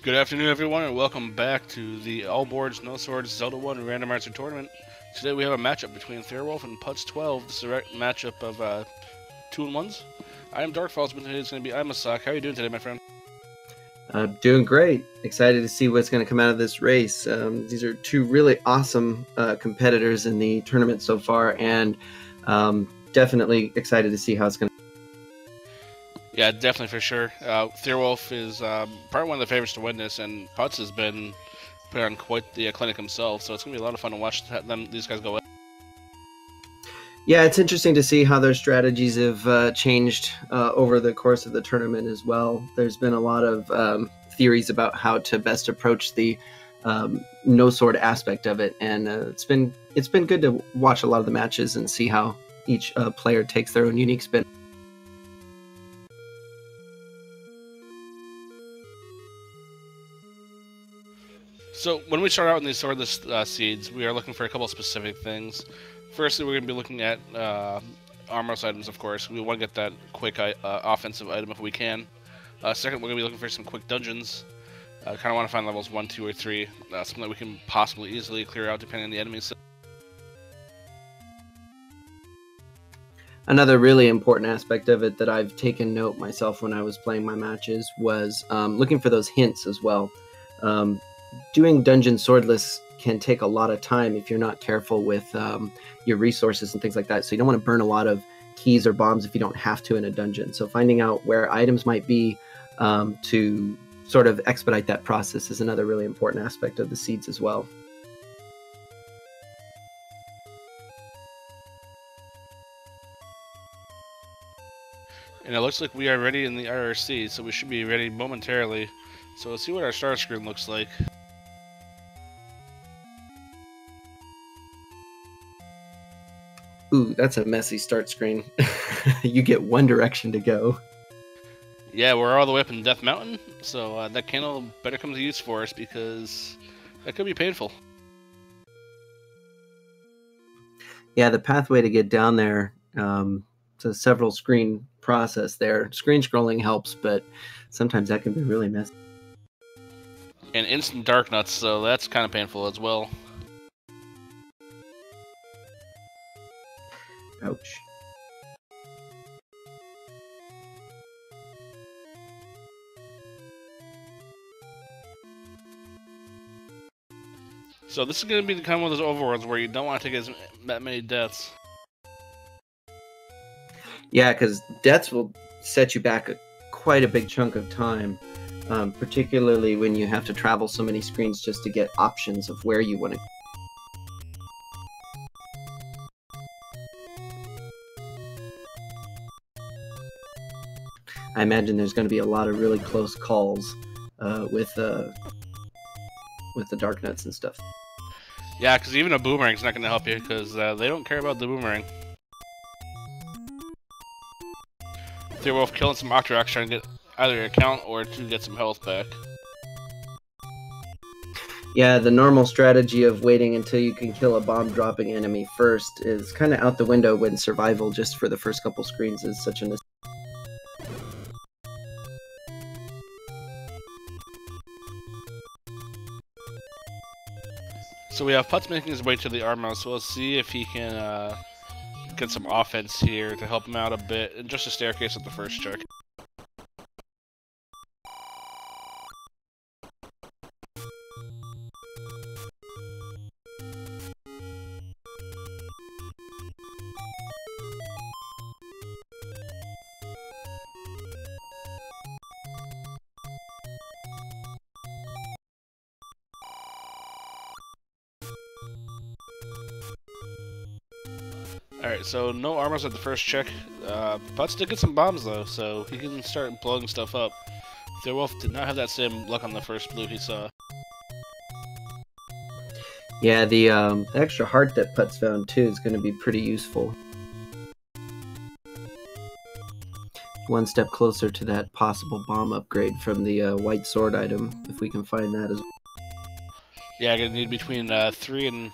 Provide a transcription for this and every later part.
Good afternoon, everyone, and welcome back to the All Boards, No Swords Zelda 1 Randomizer Tournament. Today we have a matchup between Thirwolf and Putz12. This is a matchup of 2-1s. I am Darkfalls, but today it's going to be Imasak. How are you doing today, my friend? Doing great. Excited to see what's going to come out of this race. These are two really awesome competitors in the tournament so far, and definitely excited to see how it's going to. Yeah, definitely for sure. Thirwolf is probably one of the favorites to win this, and Putz has been put on quite the clinic himself, so it's going to be a lot of fun to watch these guys go. Yeah, it's interesting to see how their strategies have changed over the course of the tournament as well. There's been a lot of theories about how to best approach the no sword aspect of it, and it's been good to watch a lot of the matches and see how each player takes their own unique spin. So when we start out in these swordless seeds, we are looking for a couple of specific things. Firstly, we're going to be looking at armorless items, of course. We want to get that quick offensive item if we can. Second, we're going to be looking for some quick dungeons. Kind of want to find levels 1, 2, or 3. Something that we can possibly easily clear out depending on the enemies. Another really important aspect of it that I've taken note myself when I was playing my matches was looking for those hints as well. Doing dungeon swordless can take a lot of time if you're not careful with your resources and things like that. So you don't want to burn a lot of keys or bombs if you don't have to in a dungeon. So finding out where items might be to sort of expedite that process is another really important aspect of the seeds as well. And it looks like we are ready in the IRC, so we should be ready momentarily. So let's see what our start screen looks like. Ooh, that's a messy start screen. You get one direction to go. Yeah, we're all the way up in Death Mountain, so that candle better come to use for us because that could be painful. Yeah, the pathway to get down there, it's a several screen process there. Screen scrolling helps, but sometimes that can be really messy. And instant dark nuts, so that's kind of painful as well. Ouch. So this is going to be kind of one of those overworlds where you don't want to take that many deaths. Yeah, because deaths will set you back quite a big chunk of time, particularly when you have to travel so many screens just to get options of where you want to go. I imagine there's going to be a lot of really close calls with the dark nuts and stuff. Yeah, because even a boomerang's not going to help you because they don't care about the boomerang. Thirwolf killing some Octoroks trying to get either a count or to get some health back. Yeah, the normal strategy of waiting until you can kill a bomb-dropping enemy first is kind of out the window when survival just for the first couple screens is such a... So we have Putz making his way to the armor, so we'll see if he can get some offense here to help him out a bit. And just a staircase at the first check. Alright, so no armors at the first check. Putz did get some bombs though, so he can start blowing stuff up. Thirwolf did not have that same luck on the first blue he saw. Yeah, the extra heart that Putz found too is going to be pretty useful. One step closer to that possible bomb upgrade from the white sword item, if we can find that as well. Yeah, I'm gonna need between between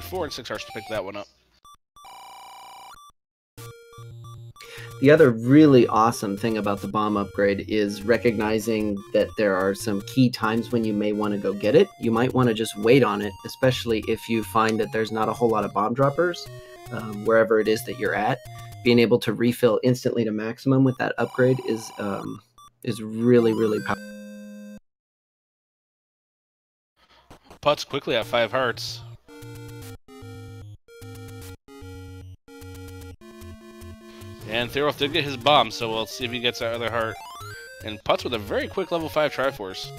4 and 6 hearts to pick that one up. The other really awesome thing about the bomb upgrade is recognizing that there are some key times when you may want to go get it. You might want to just wait on it, especially if you find that there's not a whole lot of bomb droppers wherever it is that you're at. Being able to refill instantly to maximum with that upgrade is really, really powerful. Putz quickly at 5 hearts. And Thirwolf did get his bomb, so we'll see if he gets that other heart. And Putz with a very quick level 5 Triforce.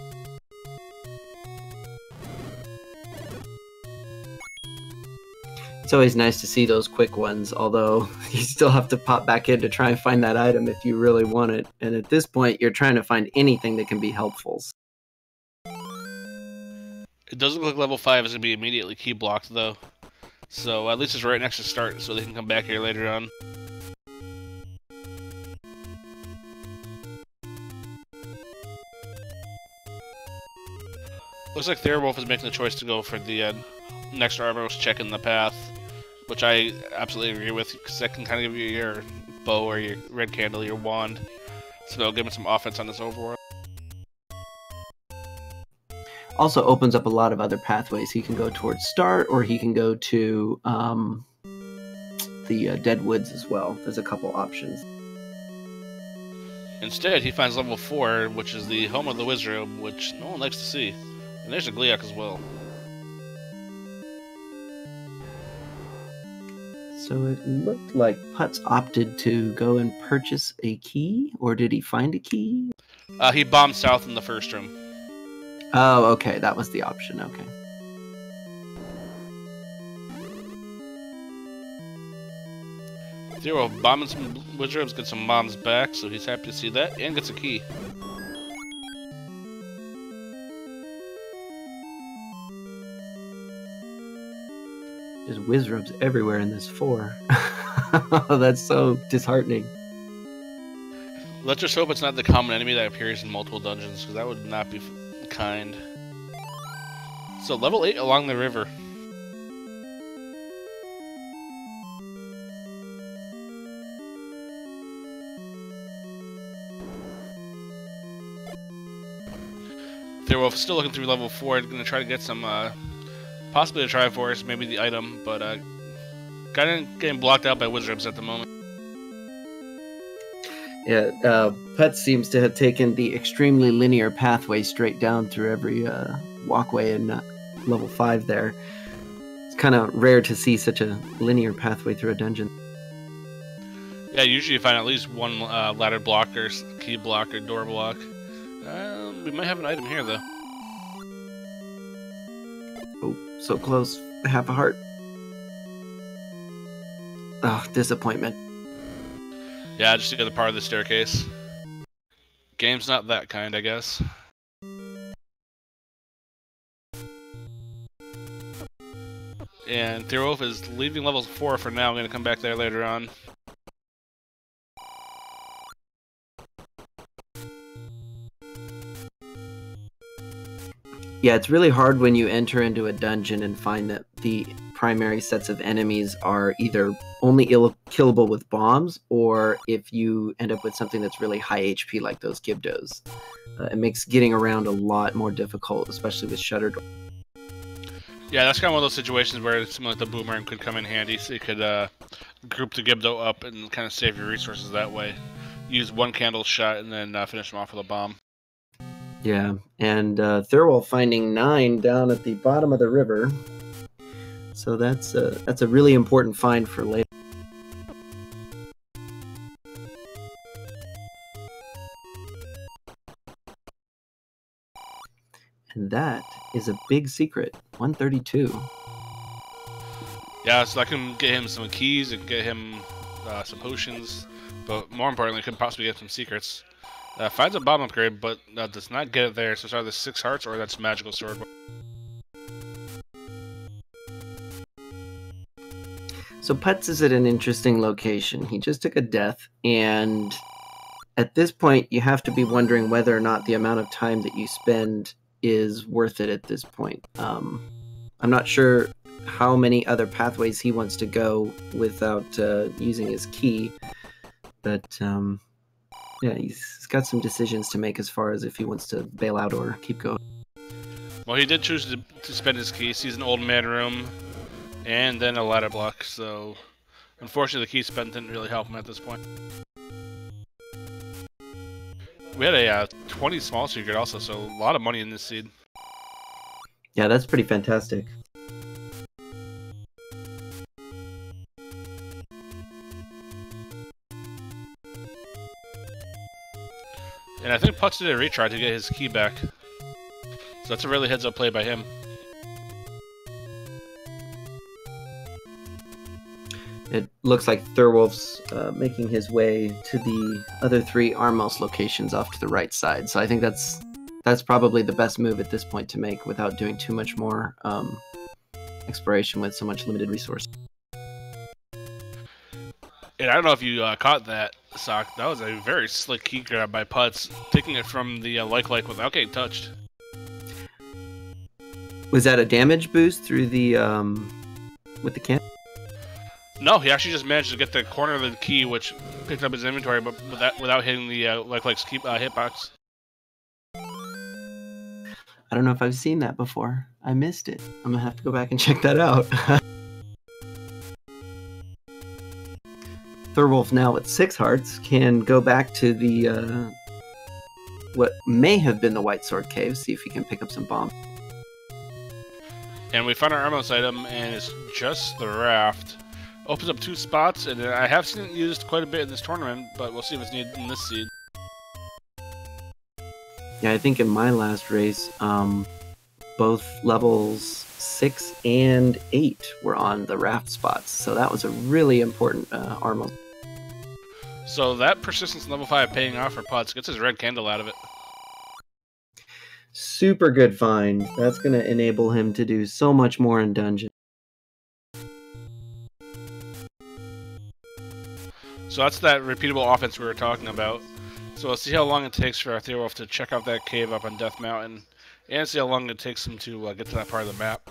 It's always nice to see those quick ones, although you still have to pop back in to try and find that item if you really want it. And at this point, you're trying to find anything that can be helpful. It doesn't look like level 5 is going to be immediately key blocked, though. So at least it's right next to start, so they can come back here later on. Looks like Thirwolf is making the choice to go for the next Armor's check in the path, which I absolutely agree with, because that can kind of give you your bow or your red candle, your wand, so that'll give him some offense on this overworld. Also opens up a lot of other pathways. He can go towards start, or he can go to the Dead Woods as well. There's a couple options. Instead, he finds level 4, which is the home of the Wizard, which no one likes to see. And there's a Gliok as well. So it looked like Putz opted to go and purchase a key, or did he find a key? He bombed south in the first room. Oh, okay, that was the option, okay. Thirwolf bombing some Wizards, gets some bombs back, so he's happy to see that, and gets a key. There's Wizrubs everywhere in this 4. That's so disheartening. Let's just hope it's not the common enemy that appears in multiple dungeons, because that would not be kind. So level 8 along the river. Thirwolf still looking through level 4, going to try to get some, possibly a Triforce, maybe the item, but kind of getting blocked out by Wizards at the moment. Yeah, Putz seems to have taken the extremely linear pathway straight down through every walkway in level 5 there. It's kind of rare to see such a linear pathway through a dungeon. Yeah, usually you find at least one ladder block or key block or door block. We might have an item here, though. Oh, so close. Half a heart. Oh, disappointment. Yeah, just the other part of the staircase. Game's not that kind, I guess. And Thirwolf is leaving level 4 for now. I'm going to come back there later on. Yeah, it's really hard when you enter into a dungeon and find that the primary sets of enemies are either only killable with bombs, or if you end up with something that's really high HP like those Gibdos. It makes getting around a lot more difficult, especially with Shutter Door. Yeah, that's kind of one of those situations where something like the Boomerang could come in handy, so you could group the Gibdo up and kind of save your resources that way. Use one candle shot and then finish them off with a bomb. Yeah, and Thirwolf finding 9 down at the bottom of the river. So that's a really important find for later. And that is a big secret. 132. Yeah, so I can get him some keys and get him some potions, but more importantly, could possibly get some secrets. Finds a bomb upgrade, but does not get it there, so it's either 6 hearts or that's magical sword. So Putz is at an interesting location. He just took a death, and at this point, you have to be wondering whether or not the amount of time that you spend is worth it at this point. I'm not sure how many other pathways he wants to go without using his key. But yeah, he's got some decisions to make as far as if he wants to bail out or keep going. Well, he did choose to spend his key. He's an old man room, and then a ladder block. So, unfortunately, the key spent didn't really help him at this point. We had a 20 small secret also, so a lot of money in this seed. Yeah, that's pretty fantastic. And I think Putz did a retry to get his key back. So that's a really heads-up play by him. It looks like Thirwolf's making his way to the other 3 Armos locations off to the right side. So I think that's probably the best move at this point to make without doing too much more exploration with so much limited resource. And I don't know if you caught that, Sock. That was a very slick key grab by Putz, taking it from the like without getting touched. Was that a damage boost through the with the camp? No, he actually just managed to get the corner of the key, which picked up his inventory, but without hitting the like hitbox. I don't know if I've seen that before. I missed it. I'm gonna have to go back and check that out. Thirwolf now with 6 hearts can go back to the what may have been the White Sword Cave, see if he can pick up some bombs. And we found our Armos item, and it's just the raft. Opens up 2 spots, and I have seen it used quite a bit in this tournament, but we'll see if it's needed in this seed. Yeah, I think in my last race, both levels 6 and 8 were on the raft spots, so that was a really important Armos. So that persistence in level 5 paying off for Putz, gets his red candle out of it. Super good find. That's going to enable him to do so much more in dungeon. So that's that repeatable offense we were talking about. So we'll see how long it takes for our Thirwolf to check out that cave up on Death Mountain, and see how long it takes him to get to that part of the map.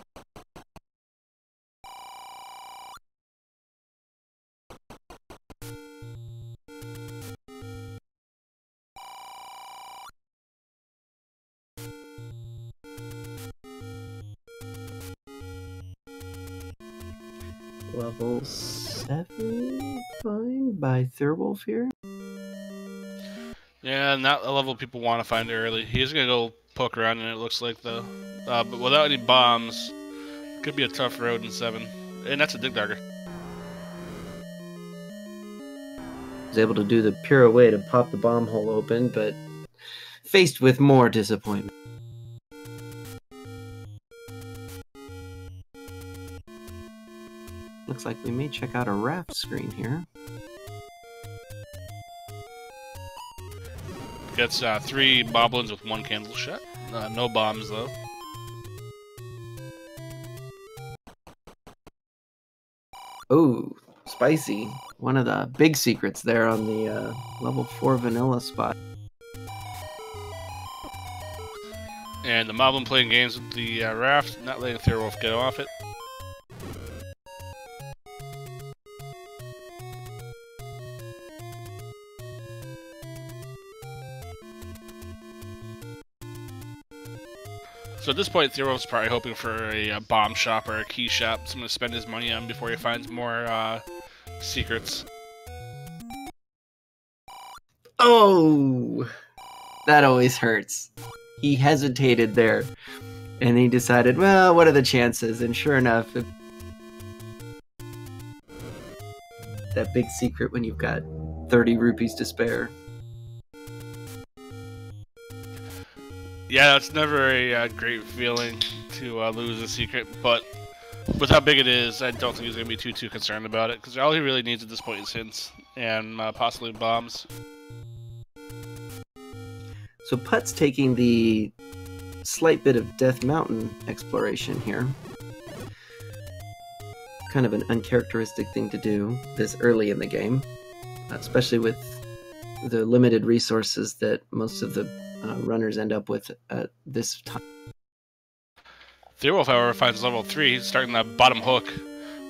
Level 7 find by Thirwolf here. Yeah, not a level people want to find early. He's going to go poke around, and it looks like, though. But without any bombs, could be a tough road in 7. And that's a dig dagger. Was able to do the pure way to pop the bomb hole open, but faced with more disappointment. Looks like we may check out a raft screen here. Gets 3 boblins with 1 candle shot. No bombs, though. Oh, spicy. One of the big secrets there on the level 4 vanilla spot. And the moblin playing games with the raft, not letting Thirwolf get off it. So at this point, Thirwolf's probably hoping for a bomb shop or a key shop, something to spend his money on before he finds more secrets. Oh, that always hurts. He hesitated there, and he decided, well, what are the chances? And sure enough, that big secret when you've got 30 rupees to spare. Yeah, it's never a great feeling to lose a secret, but with how big it is, I don't think he's going to be too concerned about it, because all he really needs at this point is hints, and possibly bombs. So Putz taking the slight bit of Death Mountain exploration here. Kind of an uncharacteristic thing to do this early in the game, especially with the limited resources that most of the runners end up with at this time. Thirwolf, however, finds level 3. He's starting that bottom hook.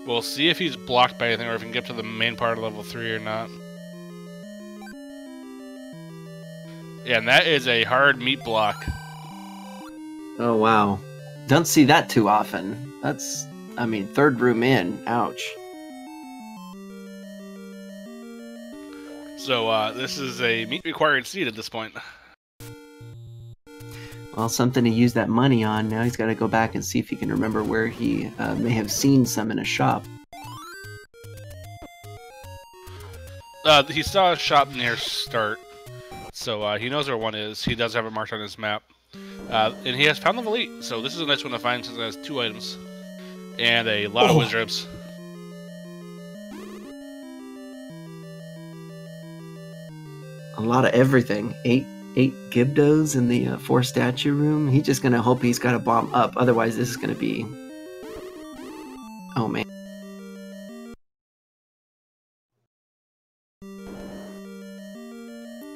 We'll see if he's blocked by anything or if he can get to the main part of level 3 or not. Yeah, and that is a hard meat block. Oh, wow. Don't see that too often. That's, I mean, third room in. Ouch. So this is a meat required seed at this point. Well, something to use that money on. Now he's got to go back and see if he can remember where he may have seen some in a shop. He saw a shop near start, so he knows where one is. He does have it marked on his map. And he has found level 8, so this is a nice one to find since it has 2 items. And a lot of wizards. A lot of everything. Eight Gibdos in the 4 statue room. He's just gonna hope he's got a bomb up. Otherwise, this is gonna be... Oh, man.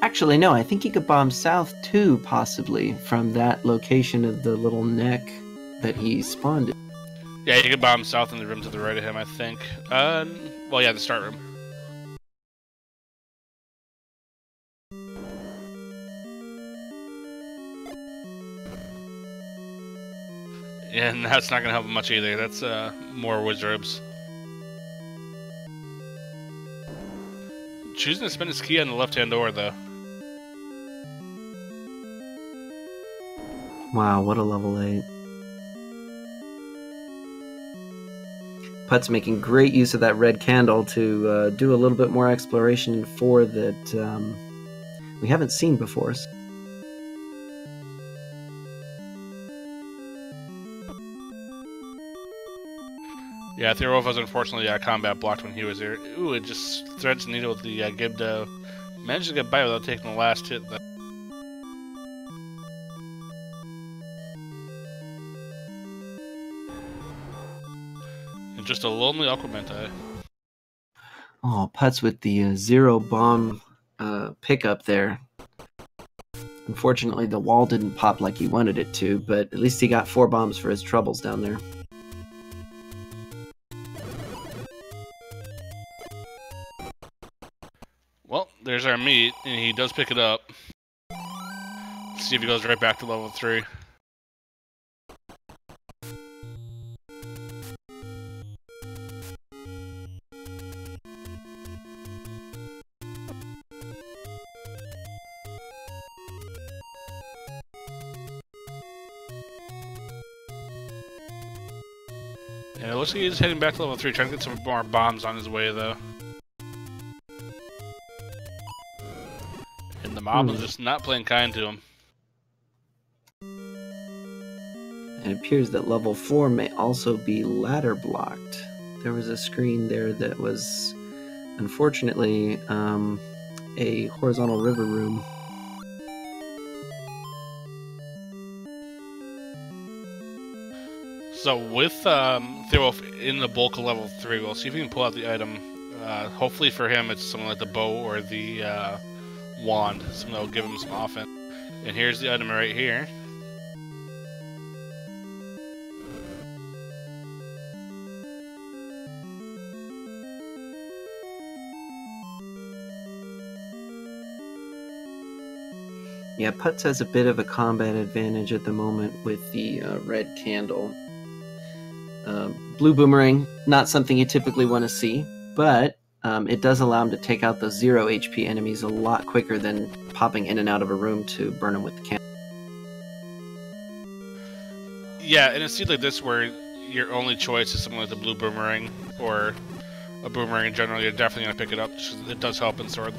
Actually, no. I think he could bomb south, too, possibly, from that location of the little neck that he spawned in. Yeah, you can bomb south in the room to the right of him, I think. Well, yeah, the start room. And that's not going to help him much either. That's more wizards. Choosing to spin his key on the left-hand door, though. Wow, what a level 8. Putz making great use of that red candle to do a little bit more exploration in 4 that we haven't seen before. Yeah, Thirwolf was unfortunately combat blocked when he was there. Ooh, it just threads the needle with the Gibdo. Managed to get by without taking the last hit, though. And just a lonely Aquamenta. Oh, Putz with the 0 bomb pickup there. Unfortunately, the wall didn't pop like he wanted it to, but at least he got 4 bombs for his troubles down there. Well, there's our meat, and he does pick it up. Let's see if he goes right back to level 3. And it looks like he's heading back to level 3, trying to get some more bombs on his way, though. And the mob is just not playing kind to him. It appears that level 4 may also be ladder blocked. There was a screen there that was, unfortunately, a horizontal river room. So with Thirwolf in the bulk of level 3, we'll see if we can pull out the item. Hopefully for him it's something like the bow or the wand, something that will give him some offense. And here's the item right here. Yeah, Putz has a bit of a combat advantage at the moment with the red candle. Blue boomerang, not something you typically want to see, but it does allow him to take out those 0 HP enemies a lot quicker than popping in and out of a room to burn them with the candle. Yeah, in a seed like this where your only choice is something like the blue boomerang or a boomerang in general, you're definitely going to pick it up. It does help in sword.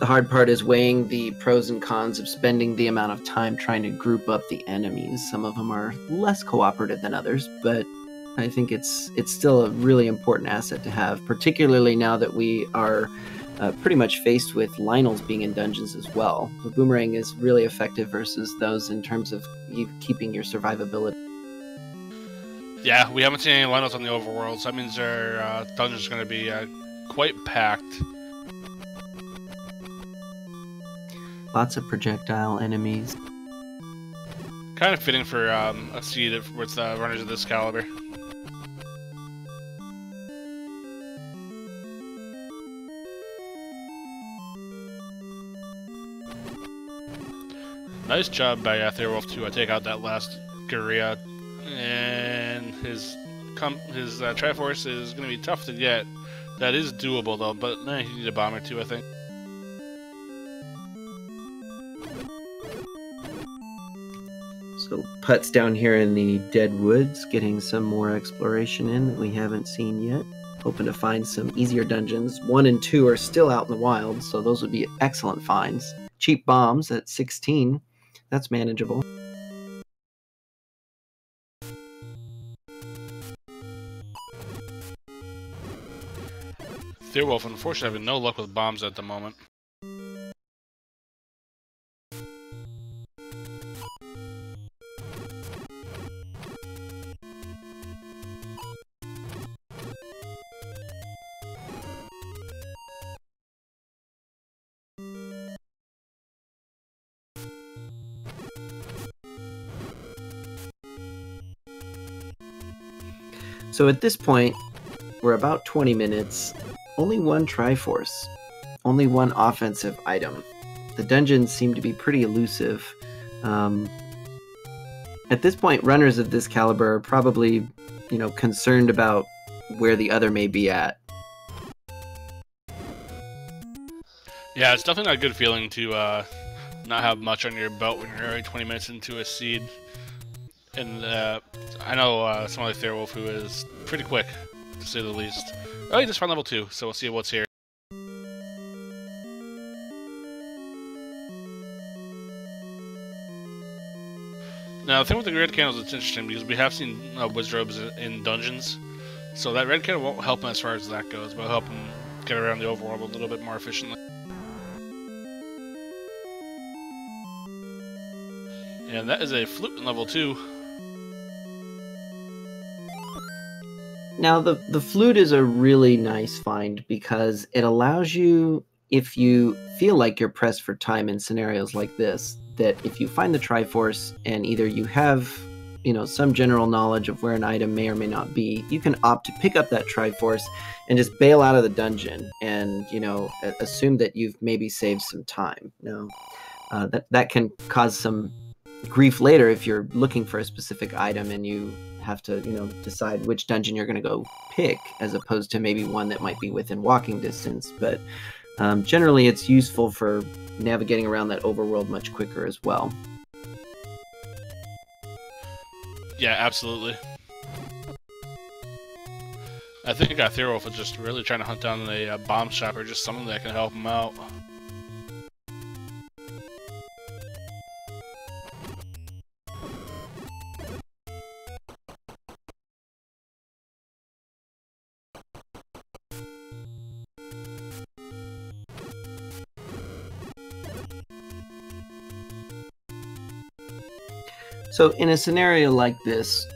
The hard part is weighing the pros and cons of spending the amount of time trying to group up the enemies. Some of them are less cooperative than others, but I think it's still a really important asset to have, particularly now that we are pretty much faced with Lionels being in dungeons as well. The boomerang is really effective versus those in terms of you keeping your survivability. Yeah, we haven't seen any Lionels on the overworld, so that means our dungeons are going to be quite packed. Lots of projectile enemies. Kind of fitting for a seed with runners of this caliber. Nice job by Thirwolf to take out that last Guerrilla, and his Triforce is going to be tough to get. That is doable though, but you need a bomb or two, I think. So Putz down here in the Dead Woods, getting some more exploration in that we haven't seen yet. Hoping to find some easier dungeons. 1 and 2 are still out in the wild, so those would be excellent finds. Cheap bombs at 16, that's manageable. Thirwolf, unfortunately, having no luck with bombs at the moment. So at this point, we're about 20 minutes. Only one Triforce. Only one offensive item. The dungeons seem to be pretty elusive. At this point, runners of this caliber are probably, concerned about where the other may be at. Yeah, it's definitely not a good feeling to not have much on your belt when you're already 20 minutes into a seed. And I know someone like Thirwolf who is pretty quick, to say the least. Oh, he just found level 2, so we'll see what's here. Now, the thing with the red candles, it's interesting because we have seen Wizrobes in dungeons, so that red candle won't help him as far as that goes, but it'll help him get around the overworld a little bit more efficiently. And that is a flute in level 2. Now, the flute is a really nice find because it allows you, if you feel like you're pressed for time in scenarios like this, that if you find the Triforce and either you have, some general knowledge of where an item may or may not be, you can opt to pick up that Triforce and just bail out of the dungeon and, assume that you've maybe saved some time. Now, that can cause some grief later if you're looking for a specific item and you have to, decide which dungeon you're going to go pick, as opposed to maybe one that might be within walking distance. But generally, it's useful for navigating around that overworld much quicker as well. Yeah, absolutely. I think Thirwolf is just really trying to hunt down a bomb shop or just someone that can help him out. So in a scenario like this,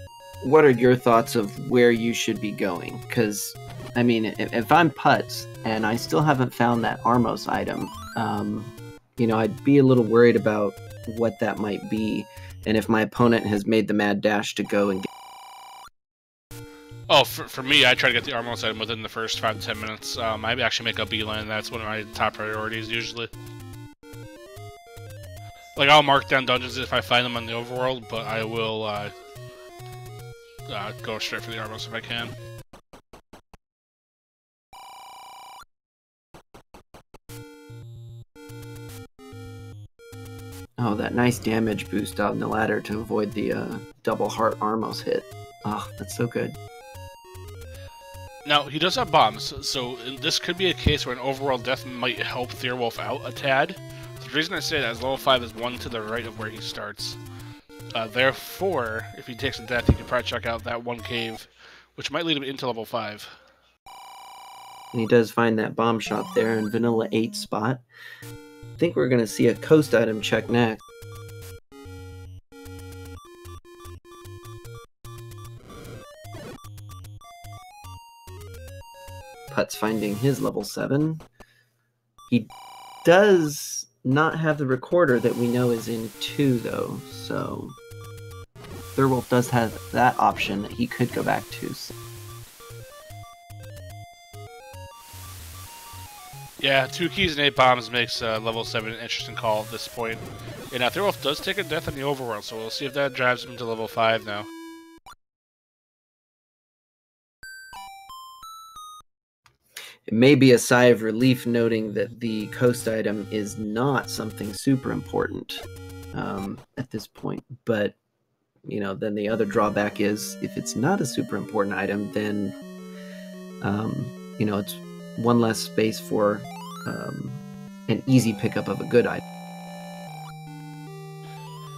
what are your thoughts of where you should be going? Because, if I'm Putz and I still haven't found that Armos item, I'd be a little worried about what that might be, and if my opponent has made the mad dash to go and get... Oh, for me, I try to get the Armos item within the first 5 to 10 minutes. I actually make a beeline. That's one of my top priorities, usually. Like, I'll mark down dungeons if I find them on the overworld, but I will go straight for the Armos if I can. Oh, that nice damage boost out in the ladder to avoid the double heart Armos hit. Oh, that's so good. Now, he does have bombs, so this could be a case where an overworld death might help Thirwolf out a tad. The reason I say that is level 5 is 1 to the right of where he starts. Therefore, if he takes a death, he can probably check out that one cave, which might lead him into level 5. And he does find that bomb shop there in Vanilla 8 spot. I think we're going to see a coast item check next. Putz finding his level 7. He does not have the recorder that we know is in 2, though, so Thirwolf does have that option that he could go back to. Yeah, 2 keys and 8 bombs makes level 7 an interesting call at this point. And Thirwolf does take a death in the overworld, so we'll see if that drives him to level 5 now. It may be a sigh of relief noting that the coast item is not something super important at this point, but you know, then the other drawback is if it's not a super important item, then you know, it's one less space for an easy pickup of a good item.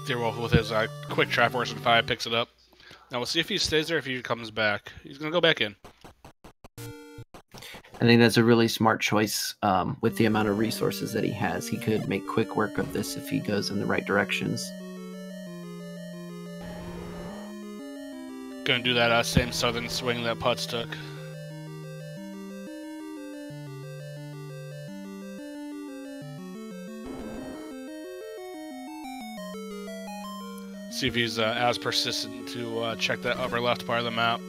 Thirwolf with his quick Triforce and 5 picks it up. Now we'll see if he stays there, if he comes back. He's gonna go back in. I think that's a really smart choice with the amount of resources that he has. He could make quick work of this if he goes in the right directions. Gonna do that same southern swing that Putz took. See if he's as persistent to check that upper left part of the map.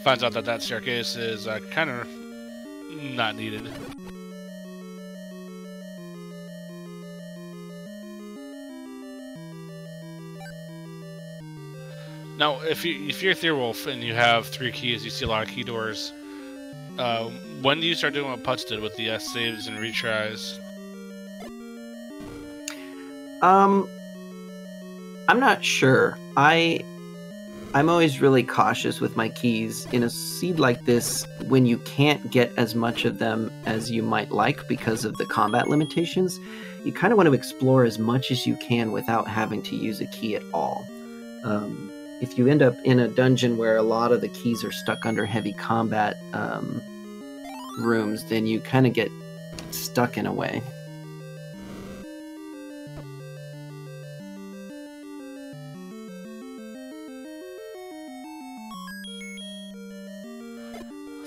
Finds out that that staircase is kind of not needed. Now, if you're Thirwolf and you have 3 keys, you see a lot of key doors. When do you start doing what Putz did with the saves and retries? I'm not sure. I'm always really cautious with my keys. In a seed like this, when you can't get as much of them as you might like because of the combat limitations, you kind of want to explore as much as you can without having to use a key at all. If you end up in a dungeon where a lot of the keys are stuck under heavy combat rooms, then you kind of get stuck in a way.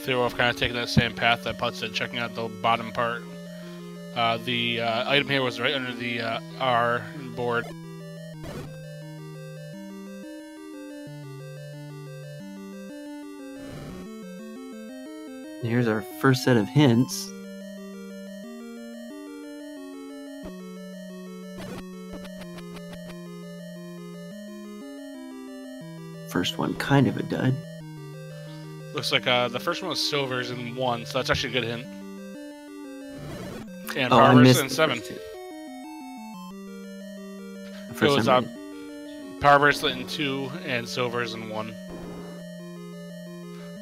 Thirwolf kind of taking that same path that Putz did, checking out the bottom part. The item here was right under the R board. Here's our first set of hints. First one kind of a dud. Looks like the first one was silvers and 1, so that's actually a good hint. And I power missed bracelet and 7. For It was some power bracelet and 2, and silvers and 1.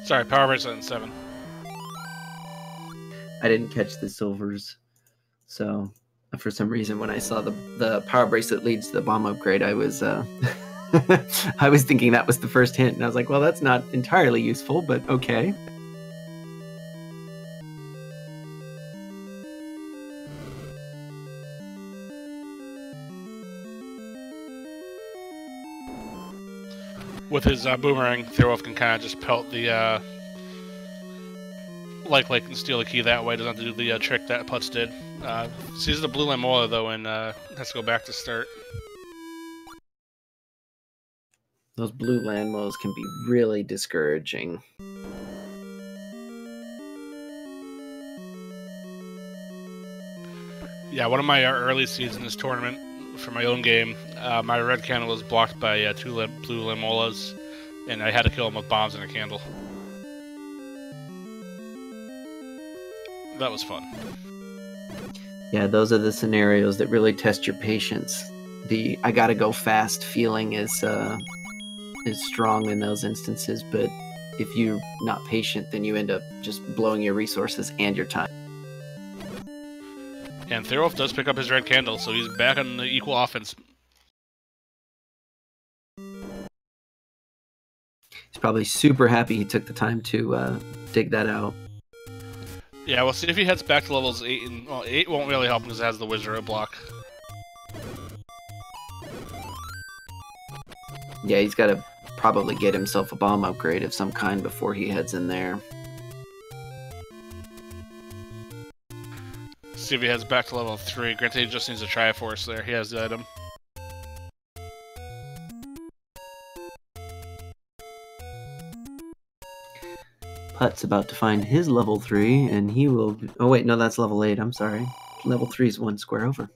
Sorry, power bracelet and 7. I didn't catch the silvers, so for some reason when I saw the power bracelet leads to the bomb upgrade, I was I was thinking that was the first hint, and I was like, well, that's not entirely useful, but okay. With his boomerang, Thirwolf can kind of just pelt the like and steal the key that way. Doesn't have to do the trick that Putz did. Sees the blue Lamola though, and has to go back to start. Those blue landmills can be really discouraging. Yeah, one of my early seeds in this tournament for my own game, my red candle was blocked by 2 blue Lamolas, and I had to kill them with bombs and a candle. That was fun. Yeah, those are the scenarios that really test your patience. The I gotta go fast feeling is strong in those instances, but if you're not patient, then you end up just blowing your resources and your time. And Thirwolf does pick up his red candle, so he's back on the equal offense. He's probably super happy he took the time to dig that out. Yeah, we'll see if he heads back to levels 8, and well, 8 won't really help because it has the wizard block. Yeah, he's got to probably get himself a bomb upgrade of some kind before he heads in there. See if he heads back to level 3. Granted, he just needs a Triforce there. He has the item. Putz about to find his level 3, and he will... Oh wait, no, that's level 8, I'm sorry. Level 3 is one square over.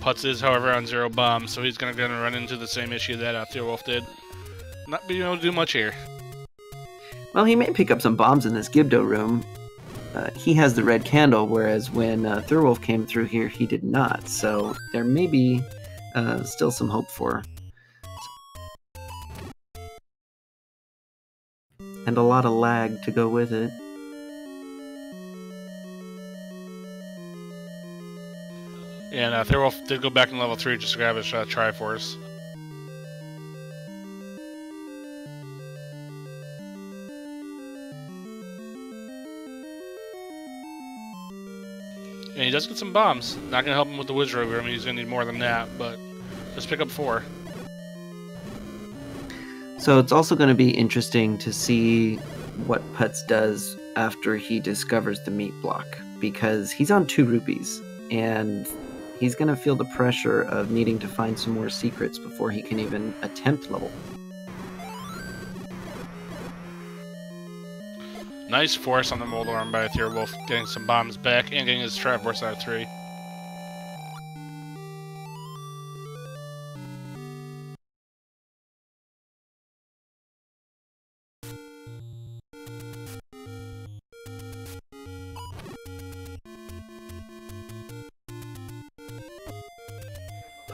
Putz is, however, on 0 bombs, so he's gonna run into the same issue that Thirwolf did. Not being able to do much here. Well, he may pick up some bombs in this Gibdo room. He has the red candle, whereas when Thirwolf came through here, he did not. So there may be still some hope for. And a lot of lag to go with it. And Thirwolf did go back in level 3 just to grab his Triforce. And he does get some bombs. Not going to help him with the Wizard room. He's going to need more than that, but just pick up 4. So it's also going to be interesting to see what Putz does after he discovers the meat block, because he's on 2 rupees, and he's going to feel the pressure of needing to find some more secrets before he can even attempt level. Nice force on the Mold Arm by Thirwolf, getting some bombs back and getting his Triforce out of 3.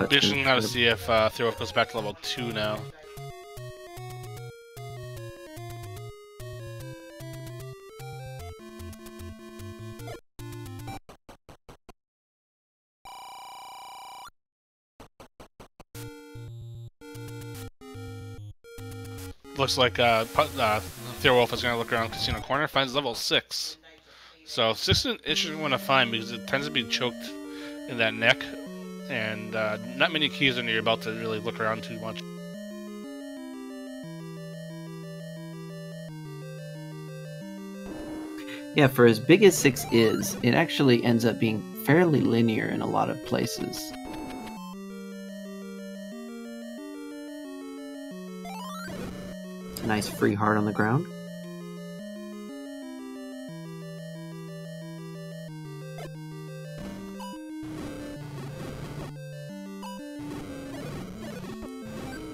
Be interesting now to see if Thirwolf goes back to level 2 now. Looks like Thirwolf is going to look around Casino Corner, finds level 6. So 6 is an interesting one to find because it tends to be choked in that neck, and not many keys under your belt to really look around too much. Yeah, for as big as 6 is, it actually ends up being fairly linear in a lot of places. Nice free heart on the ground.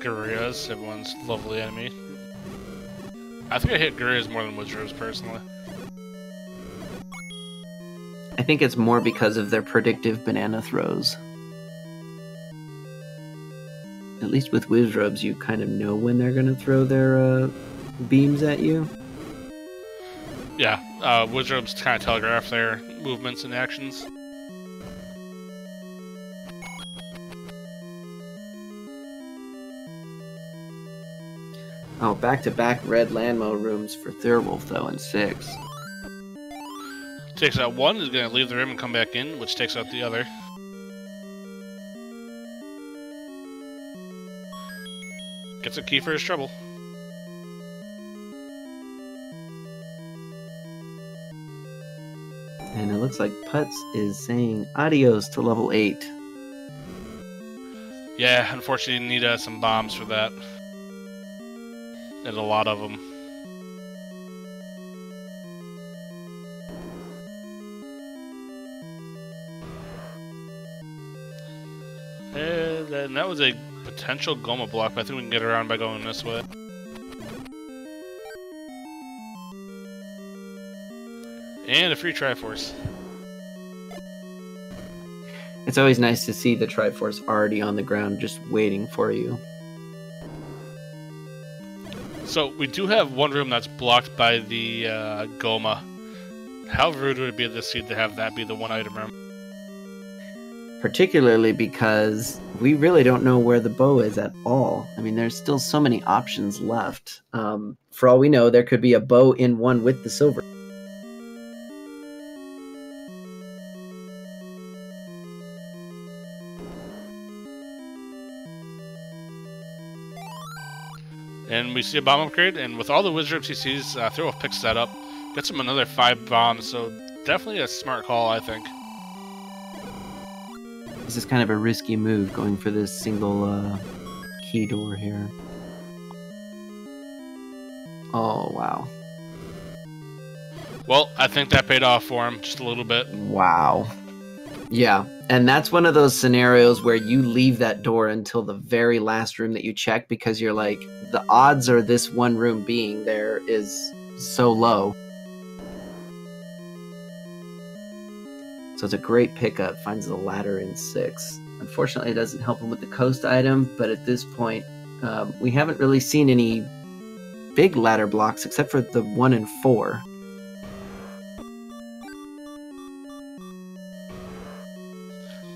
Gorillas, everyone's lovely enemy. I think I hit Gorillas more than Wizards personally. I think it's more because of their predictive banana throws. At least with Wizrobes, you kind of know when they're going to throw their beams at you. Yeah, Wizrobes kind of telegraph their movements and actions. Oh, back-to-back red Landmo rooms for Thirwolf, though, in 6. Takes out 1, is going to leave the room and come back in, which takes out the other. Gets a key for his trouble. And it looks like Putz is saying adios to level 8. Yeah, unfortunately you need some bombs for that. And a lot of them. And that was a potential Goma block, but I think we can get around by going this way. And a free Triforce. It's always nice to see the Triforce already on the ground, just waiting for you. So, we do have one room that's blocked by the Goma. How rude would it be this seed to have that be the one item room? Particularly because we really don't know where the bow is at all. I mean, there's still so many options left. For all we know, there could be a bow in one with the silver. And we see a bomb upgrade, and with all the Wizard he sees, Thirwolf picks that up. Gets him another 5 bombs, so definitely a smart call, I think. This is kind of a risky move, going for this single key door here. Oh, wow. Well, I think that paid off for him just a little bit. Wow. Yeah, and that's one of those scenarios where you leave that door until the very last room that you check because you're like, the odds are this one room being there is so low. So it's a great pickup. Finds the ladder in 6. Unfortunately, it doesn't help him with the coast item, but at this point, we haven't really seen any big ladder blocks except for the 1 and 4.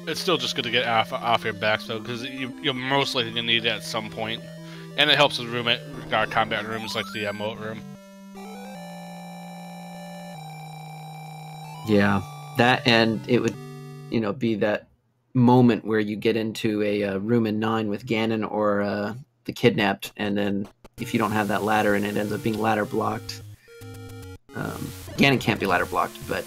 It's still just good to get off your back, though, because you're most likely going to need it at some point. And it helps with combat rooms like the moat room. Yeah, that, and it would, be that moment where you get into a room in 9 with Ganon or the Kidnapped, and then if you don't have that ladder and it ends up being ladder blocked. Ganon can't be ladder blocked, but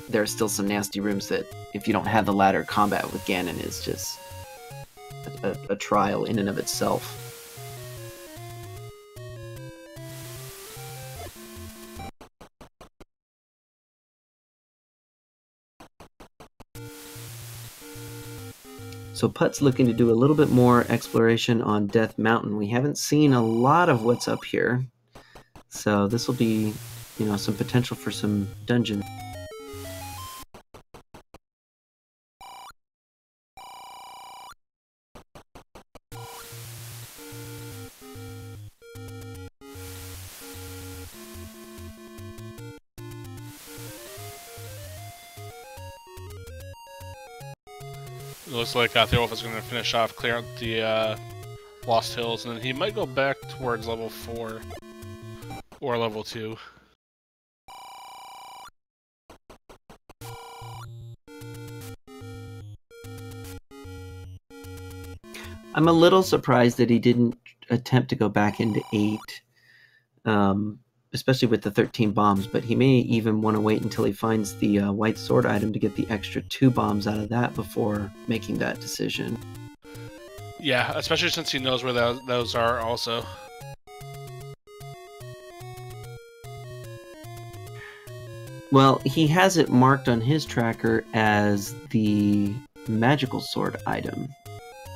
there are still some nasty rooms that if you don't have the ladder, combat with Ganon is just a trial in and of itself. So Putz looking to do a little bit more exploration on Death Mountain. We haven't seen a lot of what's up here, so this will be, some potential for some dungeon. It looks like Thirwolf is going to finish off clearing out the Lost Hills, and then he might go back towards level 4 or level 2. I'm a little surprised that he didn't attempt to go back into 8, especially with the 13 bombs, but he may even want to wait until he finds the white sword item to get the extra 2 bombs out of that before making that decision. Yeah, especially since he knows where those are also. Well, he has it marked on his tracker as the magical sword item,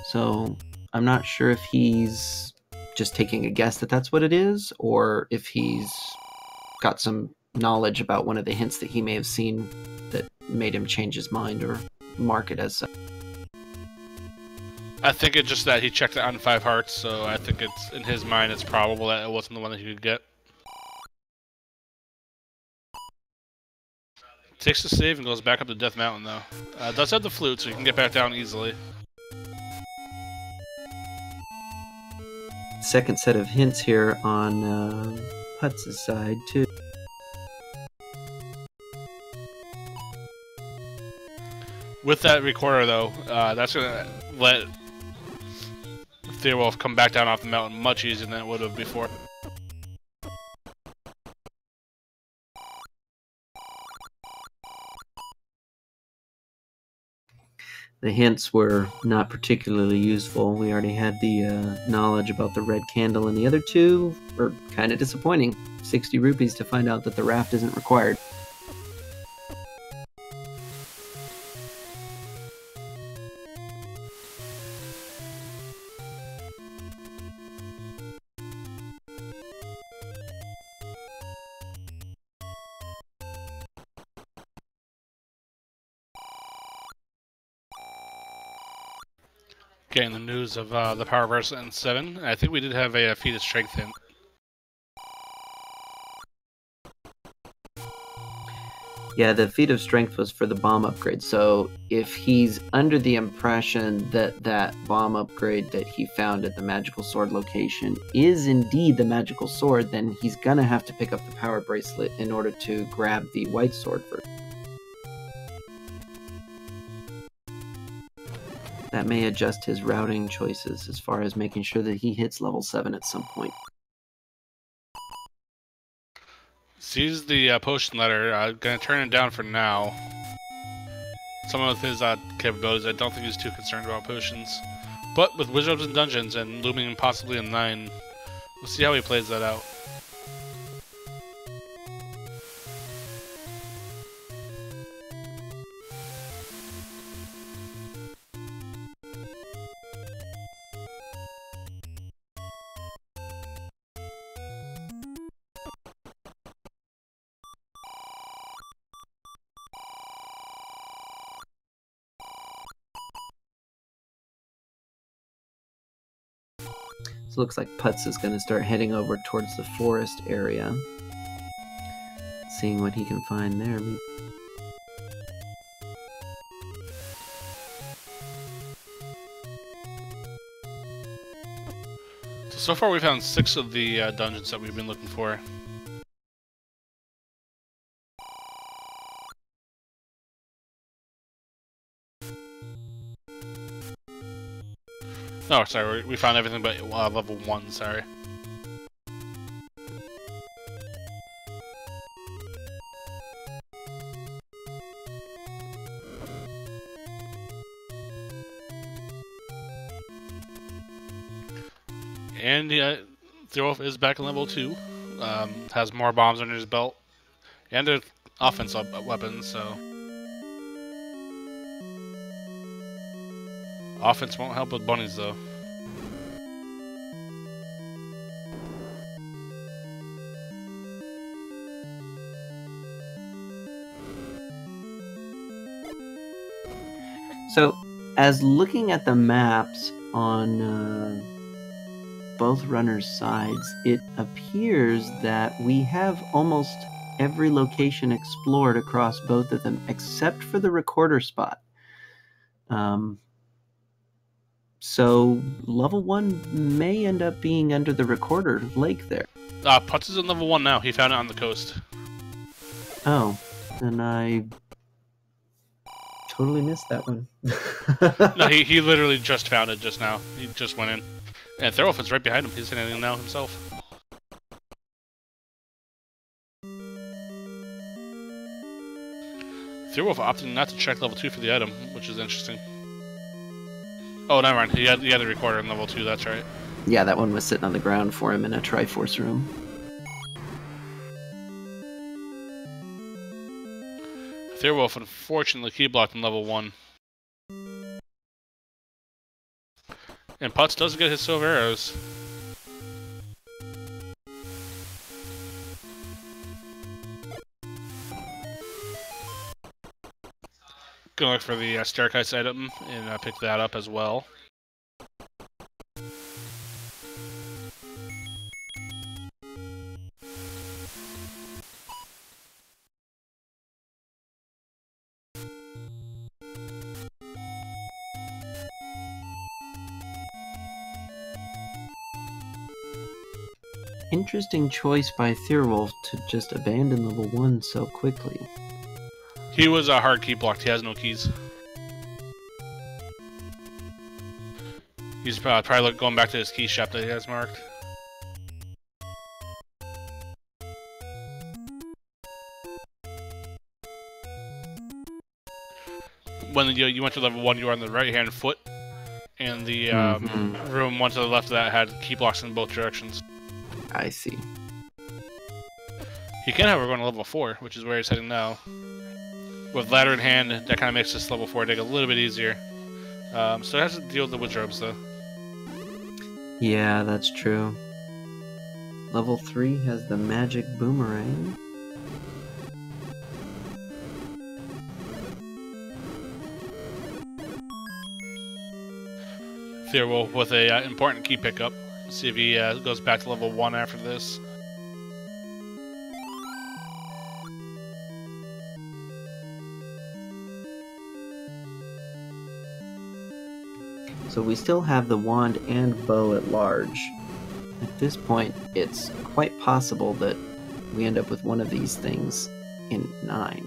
so I'm not sure if he's just taking a guess that that's what it is, or if he's got some knowledge about one of the hints that he may have seen that made him change his mind or mark it as such. I think it's just that he checked it on 5 hearts, so I think it's in his mind it's probable that it wasn't the one that he could get. Takes the save and goes back up to Death Mountain, though. Does have the flute, so you can get back down easily. Second set of hints here on Putz' side, too. With that recorder, though, that's going to let Thirwolf come back down off the mountain much easier than it would have before. The hints were not particularly useful. We already had the knowledge about the red candle, and the other 2 were kind of disappointing. 60 rupees to find out that the raft isn't required. Getting the news of the power verse in 7. I think we did have a feat of strength hint. Yeah, the feat of strength was for the bomb upgrade, so if he's under the impression that that bomb upgrade that he found at the magical sword location is indeed the magical sword, then he's gonna have to pick up the power bracelet in order to grab the white sword first. That may adjust his routing choices as far as making sure that he hits level 7 at some point. Sees the potion letter, gonna turn it down for now. Some of his capabilities, I don't think he's too concerned about potions. But with Wizards and Dungeons and looming possibly in 9, we'll see how he plays that out. So it looks like Putz is going to start heading over towards the forest area. Seeing what he can find there. So far we found 6 of the dungeons that we've been looking for. Oh, sorry, we found everything but level 1, sorry. And Thirwolf is back in level 2. Has more bombs under his belt. And an offensive weapons, so... Offense won't help with bunnies, though. So, as looking at the maps on both runners' sides, it appears that we have almost every location explored across both of them, except for the recorder spot. So, level 1 may end up being under the recorder lake there. Putz is in level 1 now. He found it on the coast. Oh, and I totally missed that one. No, he literally just found it just now. He just went in. And Thirwolf is right behind him. He's hitting it now himself. Thirwolf opting not to check level 2 for the item, which is interesting. Oh, never mind. He had the recorder in level 2, that's right. Yeah, that one was sitting on the ground for him in a Triforce room. Thirwolf unfortunately key blocked in level 1. And Putz does get his silver arrows. Gonna look for the staircase item and pick that up as well. Interesting choice by Thirwolf to just abandon level 1 so quickly. He was a hard key blocked. He has no keys. He's probably going back to his key shop that he has marked. When you went to level 1, you were on the right-hand foot, and the room one to the left of that had key blocks in both directions. I see. He can, however, go to level 4, which is where he's heading now. With ladder in hand, that kind of makes this level 4 take a little bit easier. So it has to deal with the wardrobes, though. Yeah, that's true. Level 3 has the magic boomerang. Thirwolf with a important key pickup. See if he goes back to level 1 after this. So we still have the wand and bow at large. At this point, it's quite possible that we end up with one of these things in 9.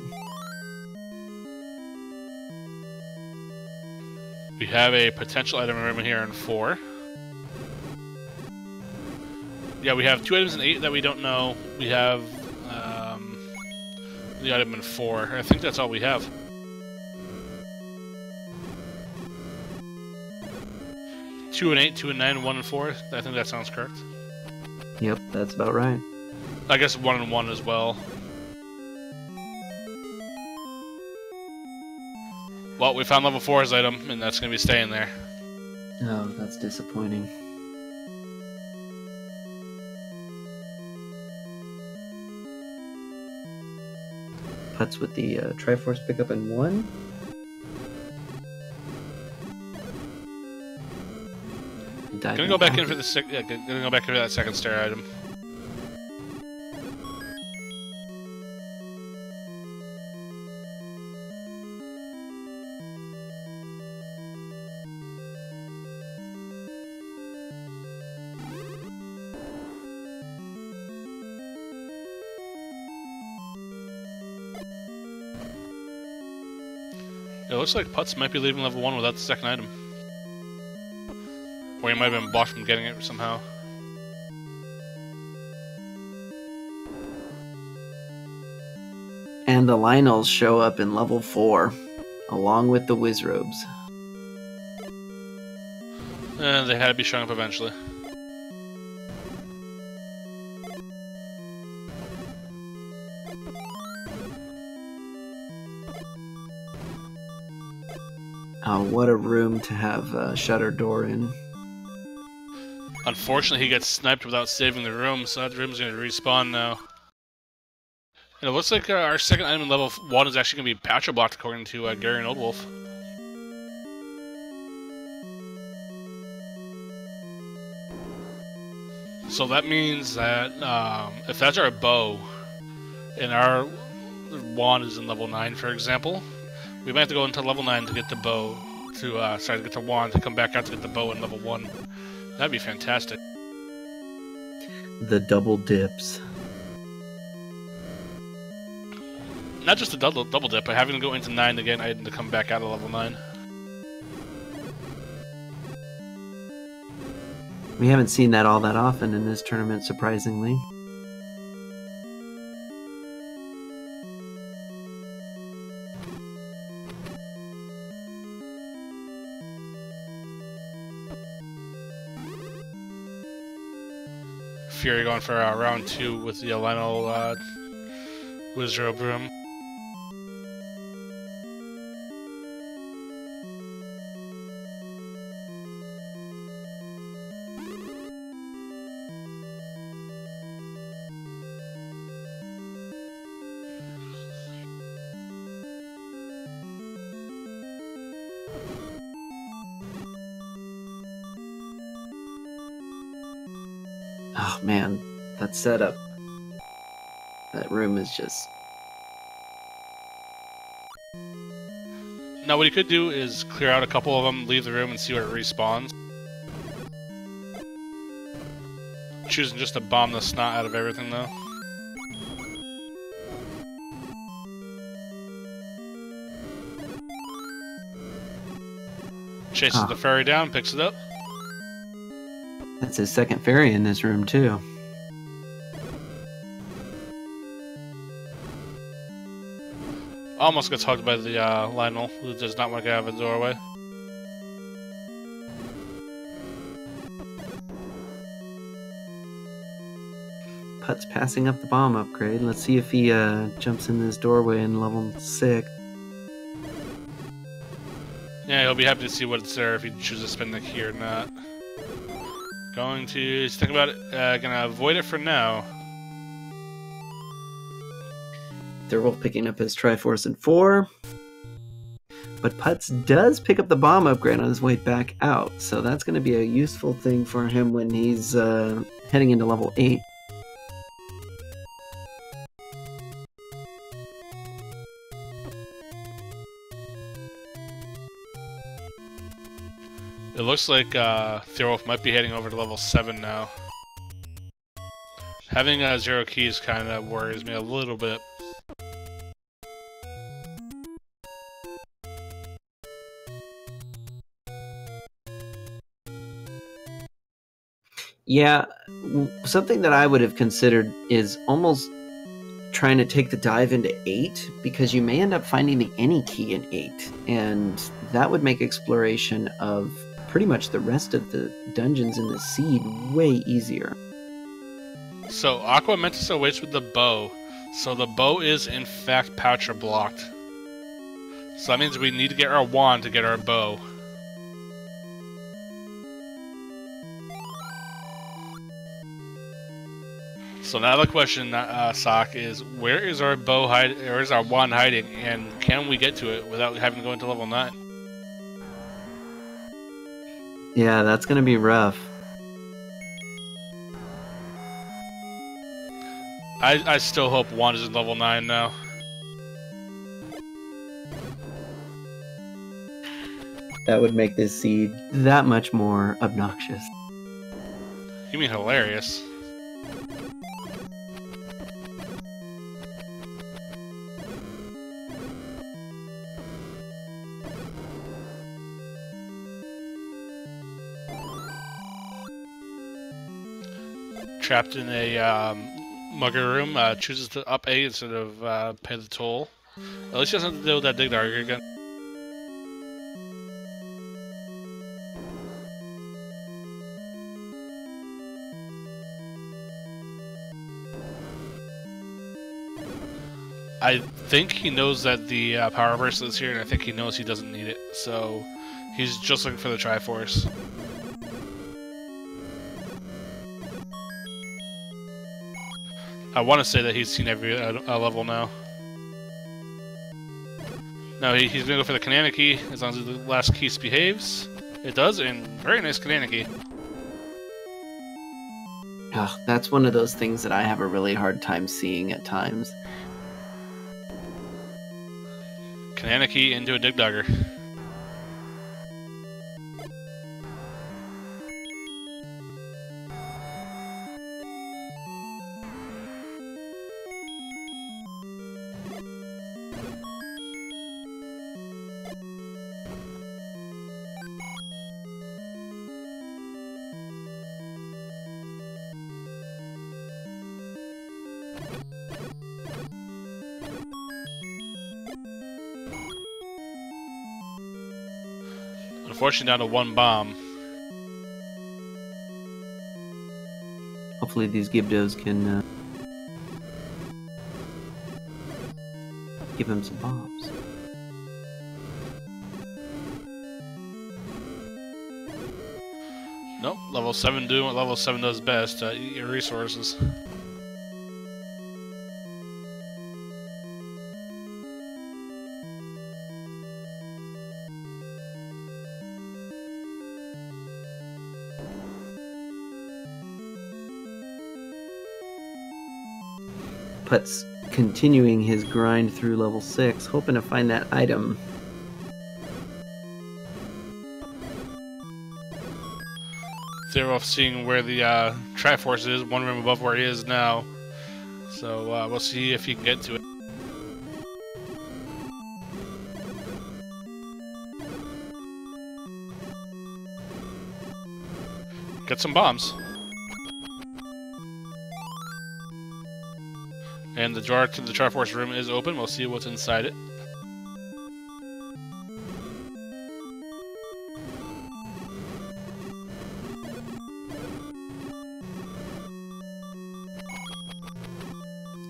We have a potential item room here in 4. Yeah, we have 2 items in 8 that we don't know. We have the item in 4. I think that's all we have. 2 and 8, 2 and 9, 1 and 4. I think that sounds correct. Yep, that's about right. I guess 1 and 1 as well. Well, we found level 4's item, and that's going to be staying there. Oh, that's disappointing. Putz with the Triforce pickup in 1. Gonna go back in for the gonna go back in for that second stair item. It looks like Putz might be leaving level 1 without the second item. Or he might have been blocked from getting it somehow. And the Lionels show up in level 4, along with the Wizrobes. And they had to be showing up eventually. Oh, what a room to have a shutter door in. Unfortunately, he gets sniped without saving the room, so that room's going to respawn now. And it looks like our second item in level 1 is actually going to be Patcher blocked, according to Gary and Old Wolf. So that means that if that's our bow, and our wand is in level 9, for example, we might have to go into level 9 to get the bow, to get the wand, to come back out to get the bow in level 1. That'd be fantastic. The double dips. Not just a double dip, but having to go into 9 to get an item to come back out of level 9. We haven't seen that all that often in this tournament, surprisingly. Fury going for round 2 with the Lionel Wizrobe room. Oh man, that setup. That room is just... Now what you could do is clear out a couple of them, leave the room, and see where it respawns. Choosing just to bomb the snot out of everything, though. Chases the fairy down, picks it up. That's his second fairy in this room, too. Almost gets hugged by the Lionel, who does not want to get out of the doorway. Putz passing up the bomb upgrade. Let's see if he jumps in this doorway in level 6. Yeah, he'll be happy to see what's there if he chooses to spin the key or not. Going to think about it. Gonna avoid it for now. Thirwolf picking up his Triforce in 4. But Putz does pick up the bomb upgrade on his way back out, so that's going to be a useful thing for him when he's heading into level 8. It looks like Thirwolf might be heading over to level 7 now. Having 0 keys kind of worries me a little bit. Yeah, something that I would have considered is almost trying to take the dive into 8, because you may end up finding the any key in 8, and that would make exploration of pretty much the rest of the dungeons in the seed way easier. So Aqua Mentis awaits with the bow. So the bow is in fact poucher blocked. So that means we need to get our wand to get our bow. So now the question, Sock, is where is our bow where is our wand hiding, and can we get to it without having to go into level 9? Yeah, that's gonna be rough. I still hope wand is in level 9 now. That would make this seed that much more obnoxious. You mean hilarious? Trapped in a mugger room, chooses to up A instead of pay the toll. At least he doesn't have to deal with that dig dagger again. I think he knows that the power burst is here, and I think he knows he doesn't need it, so he's just looking for the Triforce. I want to say that he's seen every level now. No, he's going to go for the Canana key, as long as the last key behaves. It does, and very nice Canana key. Ugh, that's one of those things that I have a really hard time seeing at times. Canana key into a dig dagger. Unfortunately, down to one bomb. Hopefully these Gibdos can give him some bombs. Nope, level 7 doing what level 7 does best, eat your resources. Putz continuing his grind through level 6, hoping to find that item. Thirwolf seeing where the Triforce is, one room above where he is now. So we'll see if he can get to it. Get some bombs. And the door to the Triforce room is open. We'll see what's inside it.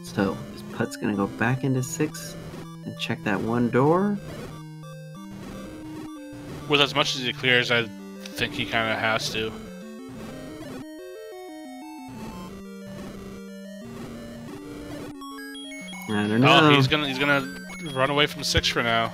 So, is Putz gonna go back into 6 and check that one door? With as much as he clears, I think he kind of has to. I don't know. Oh, he's gonna run away from 6 for now.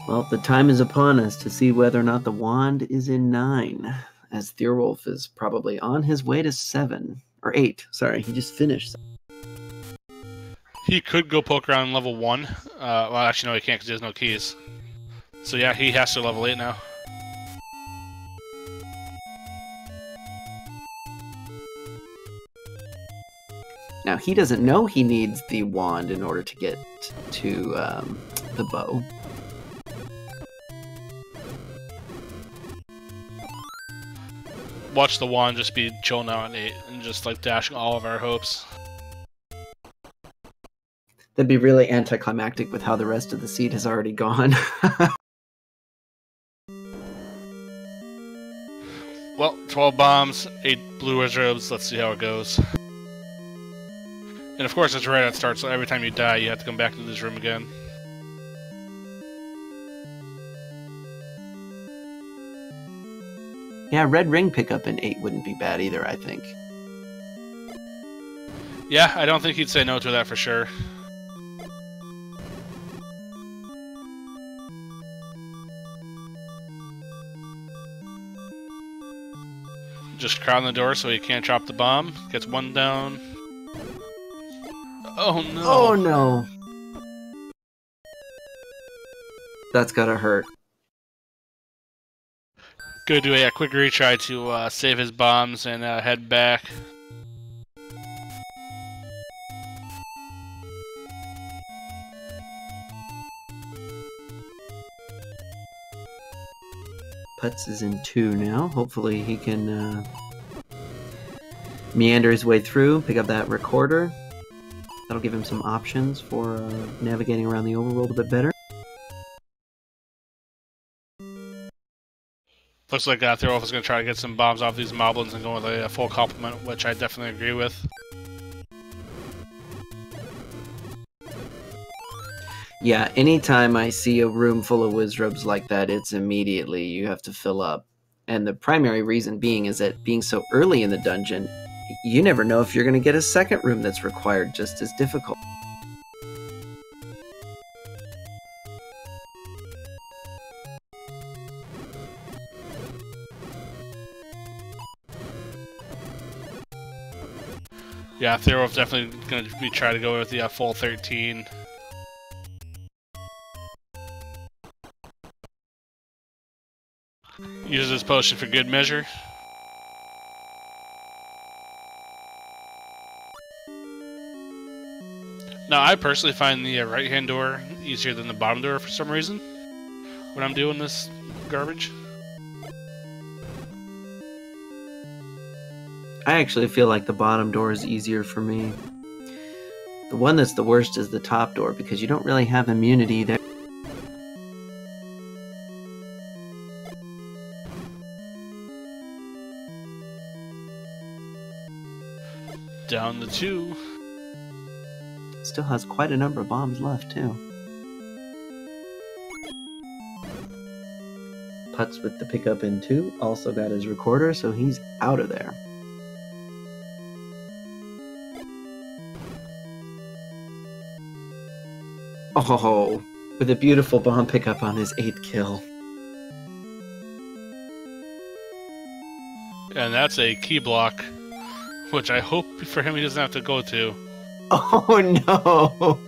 Well, the time is upon us to see whether or not the wand is in 9, as Thirwolf is probably on his way to 7 or 8. Sorry, he just finished. He could go poke around level 1. Well, actually, no, he can't because he has no keys. So yeah, he has to level 8 now. Now, he doesn't know he needs the wand in order to get to the bow. watch the wand just be chilling out on 8 and just like dashing all of our hopes. That'd be really anticlimactic with how the rest of the seed has already gone. Well, 12 bombs, 8 blue wizards. Let's see how it goes. And of course, it's right at start, so every time you die, you have to come back to this room again. Yeah, red ring pickup in 8 wouldn't be bad either, I think. Yeah, I don't think he'd say no to that for sure. Just crowd the door so he can't drop the bomb. Gets 1 down. Oh no! Oh no! That's gotta hurt. Go do a quick retry to save his bombs and head back. Putz is in 2 now. Hopefully he can meander his way through, pick up that recorder. That'll give him some options for navigating around the overworld a bit better. Looks like Thirwolf is going to try to get some bombs off these moblins and go with a full complement, which I definitely agree with. Yeah, anytime I see a room full of wizrubs like that, it's immediately you have to fill up. And the primary reason being is that being so early in the dungeon, you never know if you're going to get a second room that's required just as difficult. Yeah, Thirwolf definitely going to be trying to go with the full 13. Uses his potion for good measure. Now, I personally find the right-hand door easier than the bottom door for some reason when I'm doing this garbage. I actually feel like the bottom door is easier for me. The one that's the worst is the top door because you don't really have immunity there. Down to 2. Still has quite a number of bombs left, too. Putz with the pickup in 2 also got his recorder, so he's out of there. Oh, with a beautiful bomb pickup on his 8th kill. And that's a key block, which I hope for him he doesn't have to go to. Oh no!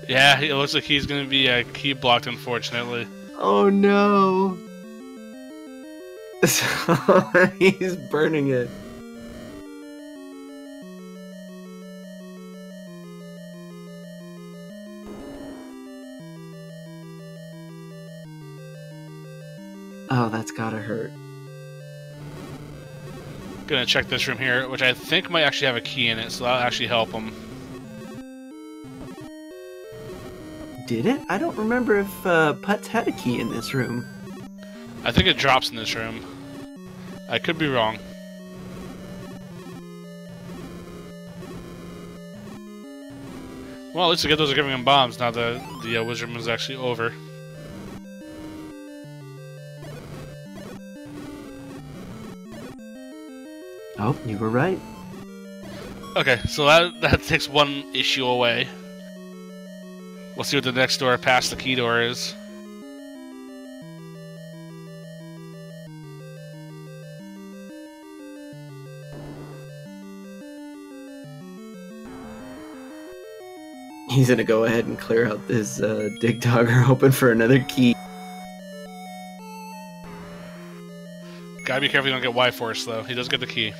Yeah, it looks like he's going to be key blocked, unfortunately. Oh no! He's burning it. Oh, that's gotta hurt. Gonna check this room here, which I think might actually have a key in it, so that'll actually help him. Did it? I don't remember if Putz had a key in this room. I think it drops in this room. I could be wrong. Well, at least the Ghettos are giving him bombs now that the wizard is actually over. Oh, you were right. Okay, so that takes one issue away. We'll see what the next door past the key door is. He's gonna go ahead and clear out this dig dogger, hoping for another key. Gotta be careful you don't get Y-Force, though. He does get the key.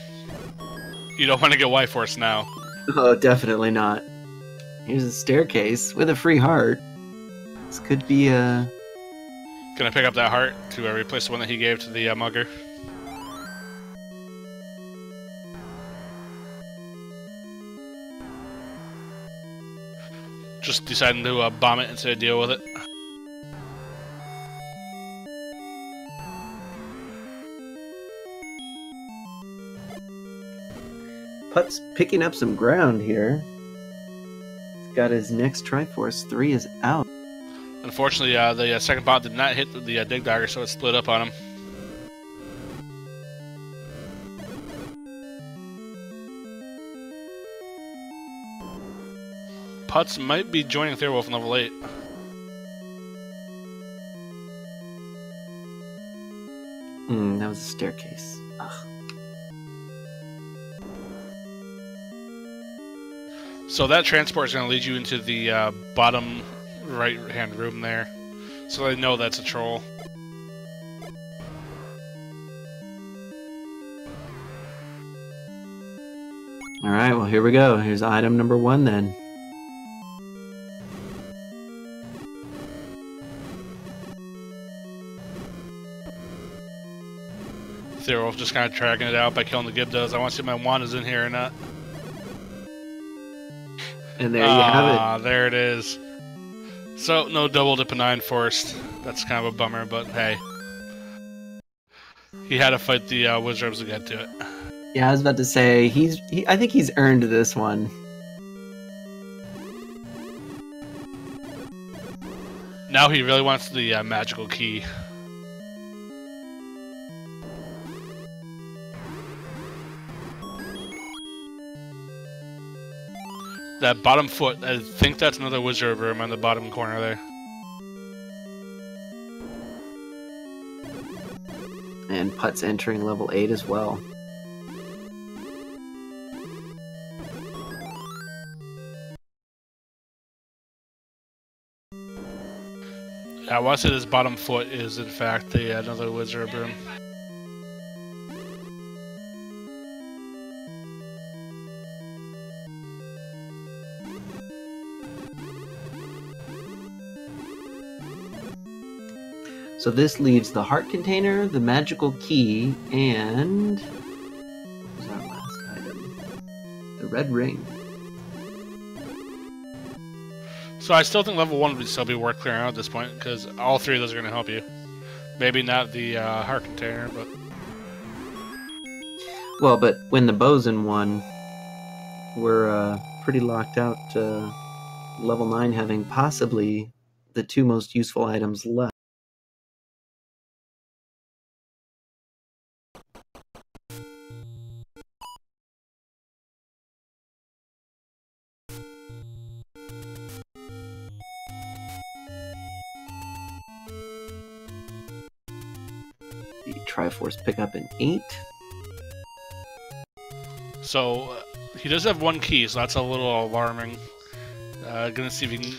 You don't want to get Y-Force now. Oh, definitely not. Here's a staircase with a free heart. This could be a Gonna pick up that heart to replace the one that he gave to the mugger. Just deciding to bomb it instead of deal with it. Putz picking up some ground here. He's got his next Triforce. 3 is out. Unfortunately, the second bot did not hit the dig dagger, so it split up on him. Putz might be joining Thirwolf in level 8. That was a staircase. Ugh. So that transport is going to lead you into the bottom right-hand room there. So they know that's a troll. Alright, well here we go. Here's item number 1 then. Thirwolf just kind of dragging it out by killing the Gibdos. I want to see if my wand is in here or not. And there you have it. There it is. So, no double to Penine forced. That's kind of a bummer, but hey. He had to fight the wizards to get to it. Yeah, I was about to say, I think he's earned this one. Now he really wants the magical key. That bottom foot, I think that's another wizard room on the bottom corner there. And Putz entering level 8 as well. I want to say this bottom foot is in fact another wizard room. So this leaves the heart container, the magical key, and what was our last item? The red ring. So I still think level 1 would still be worth clearing out at this point, because all 3 of those are going to help you. Maybe not the heart container, but... Well, but when the bow's in 1, we're pretty locked out to level 9 having possibly the 2 most useful items left. The Triforce pick up an 8. So, he does have 1 key, so that's a little alarming. Gonna see if he can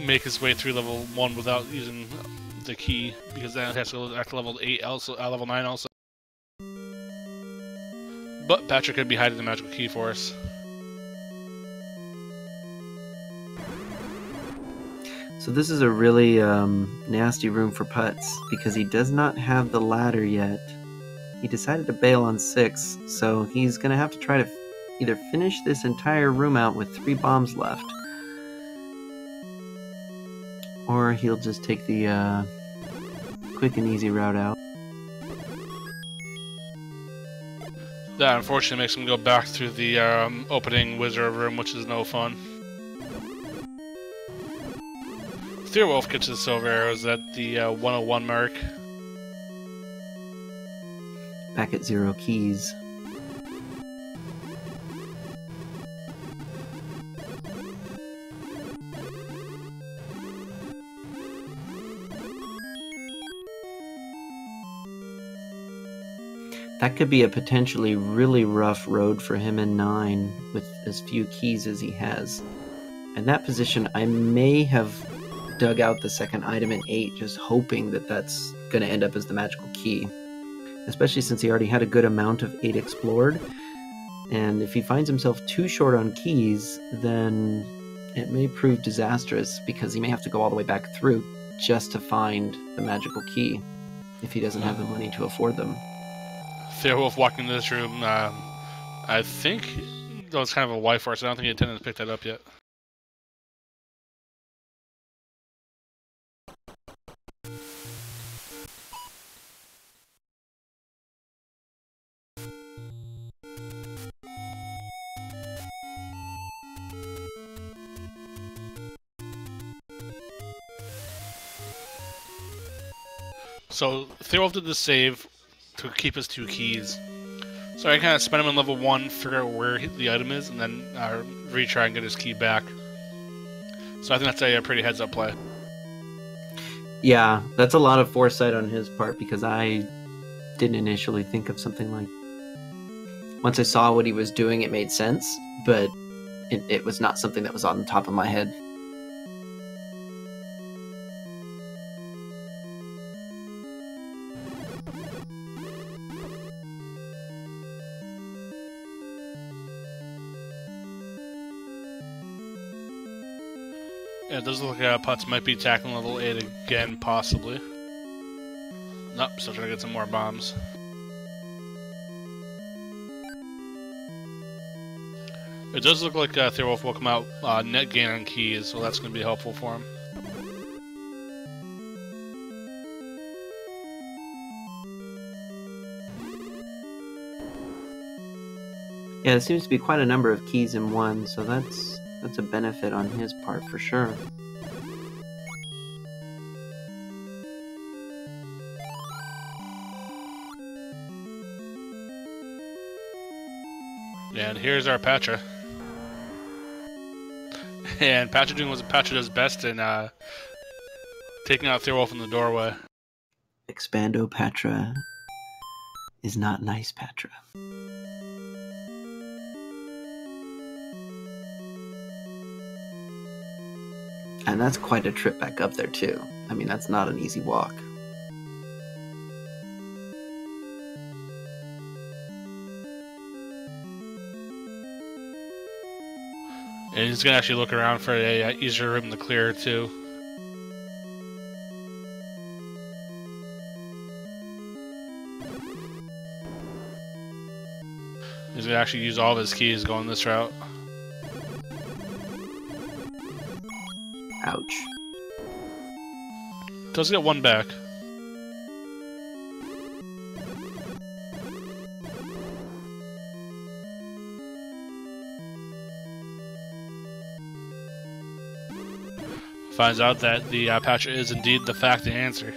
make his way through level 1 without using the key, because then it has to go back to level 8 also, level 9 also. But Patrick could be hiding the magical key for us. So this is a really nasty room for Putz, because he does not have the ladder yet. He decided to bail on 6, so he's going to have to try to either finish this entire room out with 3 bombs left, or he'll just take the quick and easy route out. That unfortunately makes him go back through the opening wizard room, which is no fun. Thirwolf gets his silver arrows at the 101 mark. Back at 0 keys. That could be a potentially really rough road for him in 9 with as few keys as he has. In that position, I may have dug out the second item in 8, just hoping that that's going to end up as the magical key. Especially since he already had a good amount of 8 explored. And if he finds himself too short on keys, then it may prove disastrous, because he may have to go all the way back through just to find the magical key if he doesn't have the money to afford them. Thirwolf walking into this room. I think that was kind of a Y force. I don't think he intended to pick that up yet. So Thirwolf did the save to keep his 2 keys. So I kind of spent him in level 1, figure out where the item is, and then retry and get his key back. So I think that's a pretty heads-up play. Yeah, that's a lot of foresight on his part, because I didn't initially think of something like... Once I saw what he was doing, it made sense, but it was not something that was on the top of my head. Yeah, it does look like Putz might be tackling level 8 again, possibly. Nope, still trying to get some more bombs. It does look like Thirwolf will come out net gain on keys, so that's going to be helpful for him. Yeah, there seems to be quite a number of keys in one, so that's a benefit on his part for sure. And here's our Patra. And Patra doing what Patra does best in taking out Thirwolf in the doorway. Expando Patra is not nice Patra. And that's quite a trip back up there too. I mean, that's not an easy walk. And he's going to actually look around for a easier room to clear too. He's going to actually use all of his keys going this route. Ouch. Does get 1 back. Finds out that the Patra is indeed the fact and answer.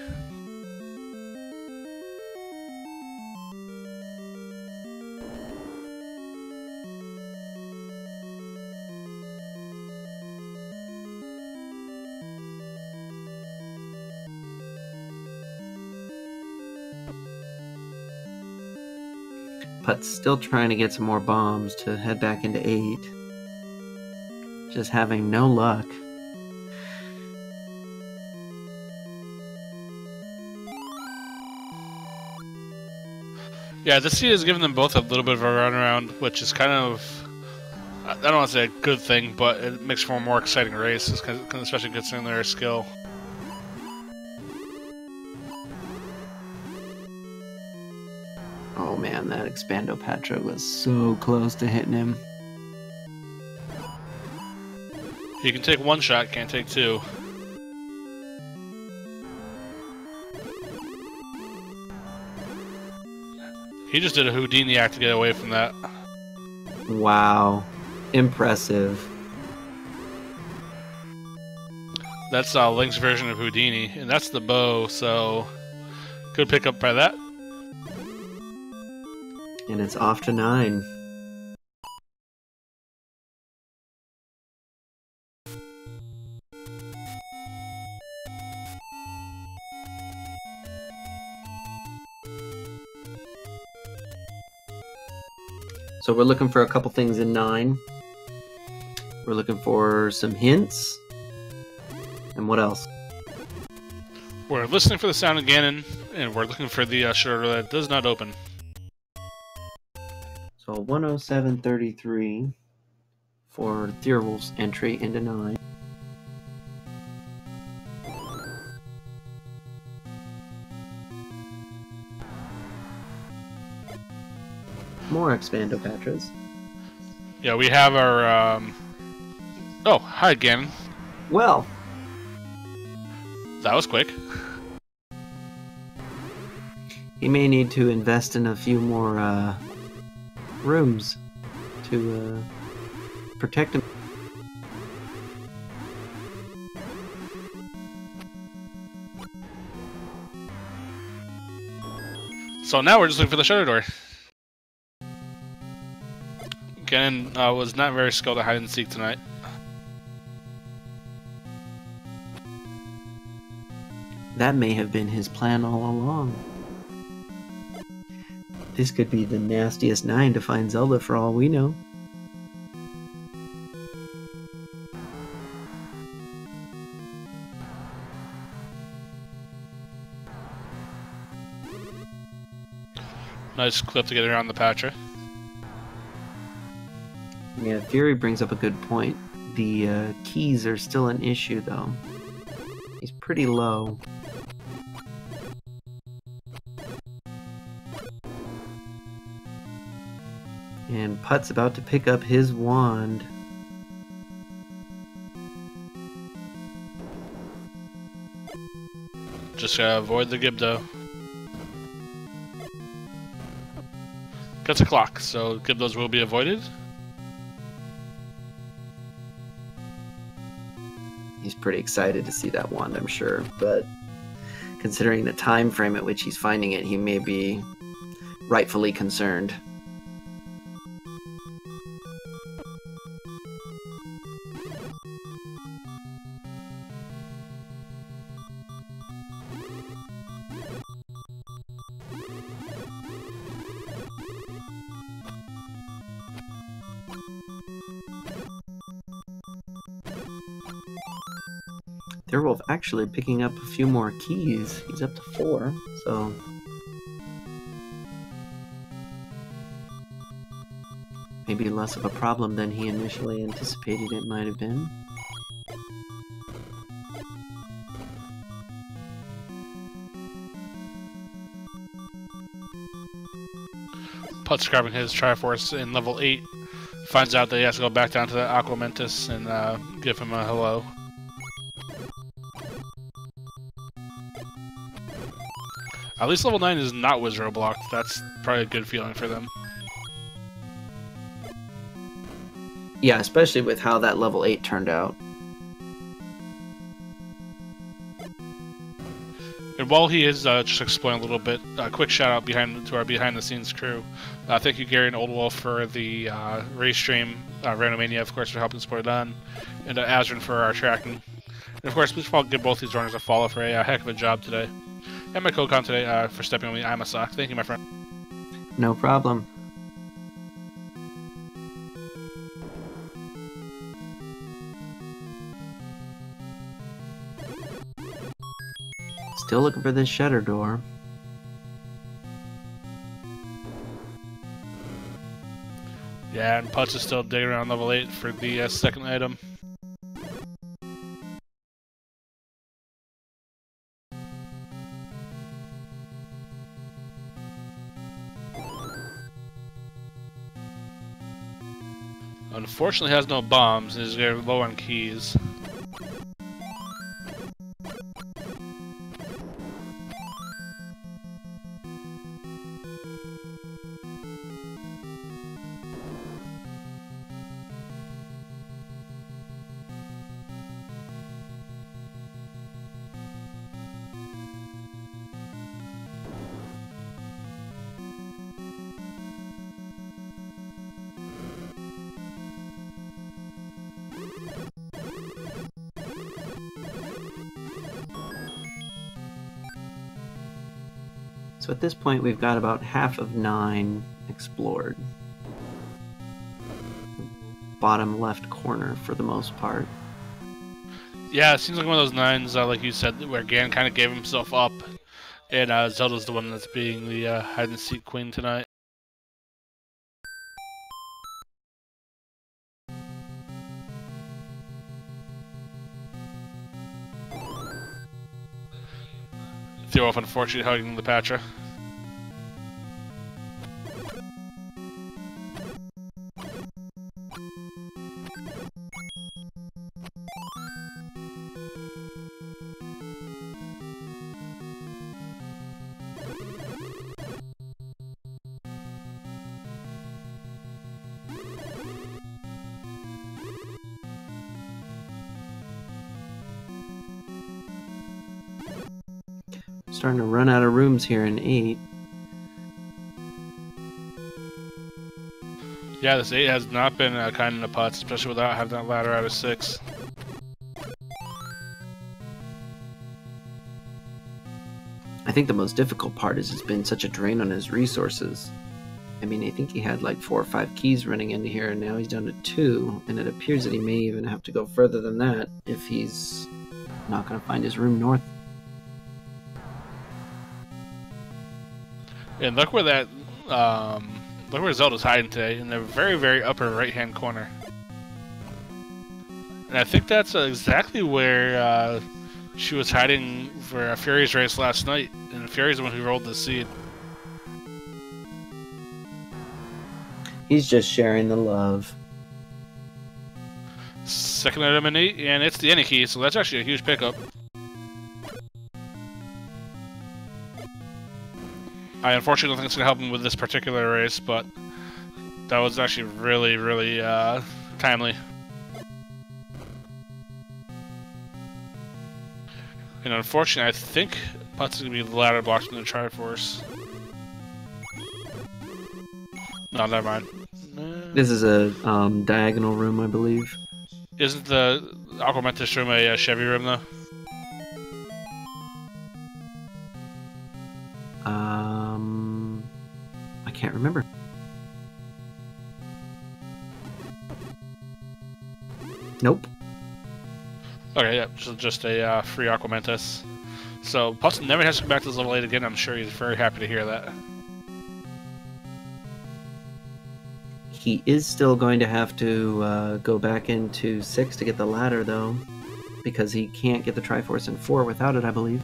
Putz still trying to get some more bombs to head back into 8. Just having no luck. Yeah, this seed has given them both a little bit of a runaround, which is kind of, I don't want to say a good thing, but it makes for a more exciting race, especially considering their skill. Oh man, that Expando Patra was so close to hitting him. You can take 1 shot, can't take 2. He just did a Houdini act to get away from that. Wow. Impressive. That's Link's version of Houdini, and that's the bow, so good pick up by that. And it's off to 9. So we're looking for a couple things in 9. We're looking for some hints. And what else? We're listening for the sound of Ganon, and we're looking for the shutter that does not open. So 107.33 for Thirwolf's entry into 9. more Expandopatras. Yeah, we have our. Oh, hi again. Well, that was quick. He may need to invest in a few more rooms to protect him. So now we're just looking for the shutter door. Again, was not very skilled at hide and seek tonight. That may have been his plan all along. This could be the nastiest 9 to find Zelda for all we know. Nice clip to get around the Patra. Yeah, Fury brings up a good point. The keys are still an issue, though. He's pretty low. And Putt's about to pick up his wand. Just gotta avoid the Gibdo. Gets a clock, so Gibdos will be avoided. He's pretty excited to see that wand, I'm sure, but considering the time frame at which he's finding it, he may be rightfully concerned. Thirwolf actually picking up a few more keys. He's up to 4, so maybe less of a problem than he initially anticipated it might have been. Putz grabbing his Triforce in level 8. Finds out that he has to go back down to the Aquamentus and give him a hello. At least level 9 is not Wizard blocked. That's probably a good feeling for them. Yeah, especially with how that level 8 turned out. And while he is just exploring a little bit, a quick shout out to our behind the scenes crew. Thank you, Gary and Old Wolf, for the race stream. Randomania, of course, for helping support it on. And Azrin for our tracking. And of course, please give both these runners a follow for a heck of a job today. And my co-con today for stepping on me. I'm a sock. Thank you, my friend. No problem. Still looking for this shutter door. Yeah, and Putz is still digging around level 8 for the second item. Unfortunately has no bombs, and is very low on keys. So at this point, we've got about half of 9 explored. Bottom left corner for the most part. Yeah, it seems like one of those 9s, like you said, where Gan kind of gave himself up, and Zelda's the one that's being the hide-and-seek queen tonight. Thirwolf unfortunately hugging the Patra. starting to run out of rooms here in 8. Yeah, this 8 has not been kind in the Putz, especially without having that ladder out of 6. I think the most difficult part is it's been such a drain on his resources. I mean, I think he had like 4 or 5 keys running into here, and now he's down to 2, and it appears that he may even have to go further than that if he's not going to find his room north. And look where that, look where Zelda's hiding today, in the very, very upper right-hand corner. And I think that's exactly where she was hiding for Fury's race last night, and Fury's the one who rolled the seed. He's just sharing the love. Second item in 8, and it's the any key, so that's actually a huge pickup. I unfortunately don't think it's going to help him with this particular race, but that was actually really, really timely. And unfortunately, I think Putz is going to be the ladder blocked from the Triforce. No, never mind. This is a diagonal room, I believe. Isn't the Aquamentus room a Chevy room, though? I can't remember. Nope. Okay, yeah, just a free Aquamentus. So, Putz never has to come back to this level 8 again. I'm sure he's very happy to hear that. He is still going to have to go back into 6 to get the ladder, though, because he can't get the Triforce in 4 without it, I believe.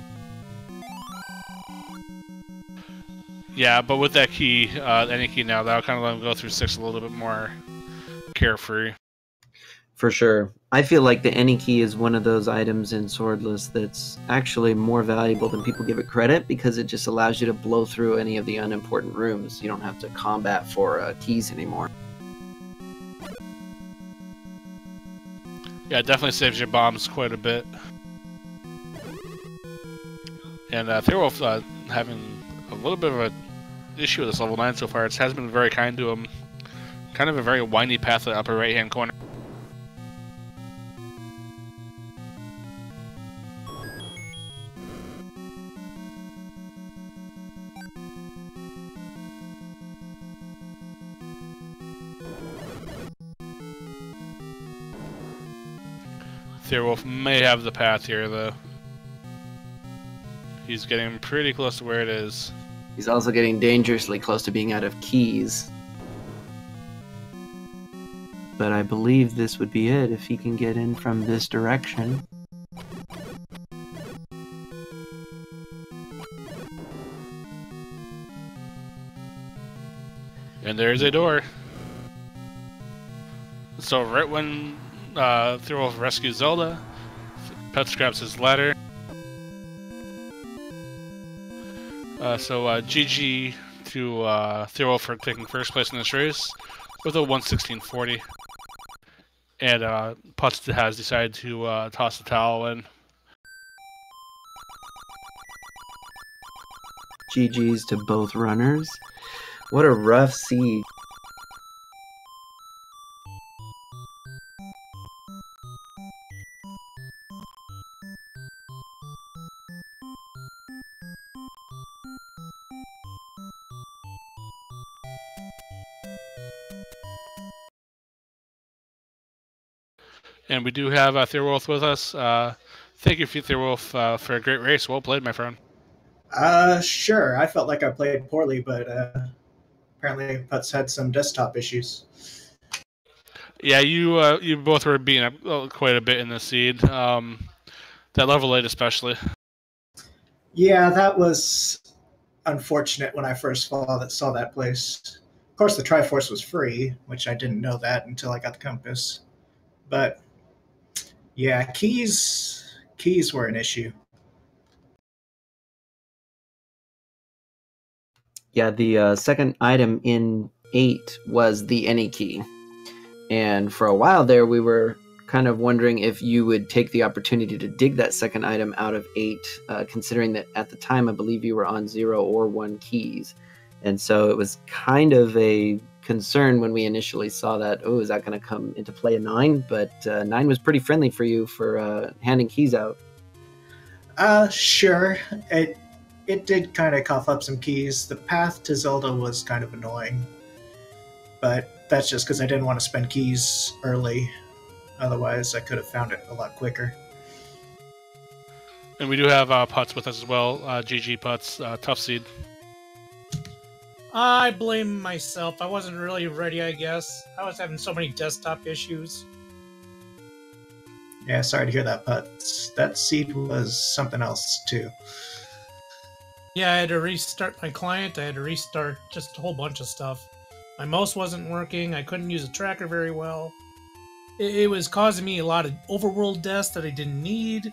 Yeah, but with that key, any key now, that'll kind of let him go through 6 a little bit more carefree. For sure. I feel like the any key is one of those items in Swordless that's actually more valuable than people give it credit, because it just allows you to blow through any of the unimportant rooms. You don't have to combat for keys anymore. Yeah, it definitely saves your bombs quite a bit. And Thirwolf having a little bit of an issue with this level 9 so far. It has been very kind to him. Kind of a very windy path to the upper right-hand corner. Thirwolf may have the path here, though. He's getting pretty close to where it is. He's also getting dangerously close to being out of keys. But I believe this would be it if he can get in from this direction. And there's a door. So right when Thirwolf rescues Zelda, Putz grabs his ladder. So GG to Thirwolf for taking first place in this race with a 1:16.40. And Putz has decided to toss the towel in. GG's to both runners. What a rough seed. And we do have Thirwolf with us. Thank you, Thirwolf, for a great race. Well played, my friend. Sure. I felt like I played poorly, but apparently Putz had some desktop issues. Yeah, you both were beaten up quite a bit in the seed. That level 8 especially. Yeah, that was unfortunate when I first saw that place. Of course, the Triforce was free, which I didn't know that until I got the compass. But yeah, keys were an issue. Yeah, the second item in 8 was the any key. And for a while there, we were kind of wondering if you would take the opportunity to dig that second item out of 8, considering that at the time I believe you were on 0 or 1 keys. And so it was kind of a concern when we initially saw that, oh, is that going to come into play a 9? But 9 was pretty friendly for you for handing keys out. Sure. It did kind of cough up some keys. The path to Zelda was kind of annoying. But that's just because I didn't want to spend keys early. Otherwise, I could have found it a lot quicker. And we do have Putz with us as well. GG Putz, tough seed. I blame myself. I wasn't really ready, I guess. I was having so many desktop issues. Yeah, sorry to hear that, Putz. That seed was something else, too. Yeah, I had to restart my client. I had to restart just a whole bunch of stuff. My mouse wasn't working. I couldn't use a tracker very well. It was causing me a lot of overworld deaths that I didn't need.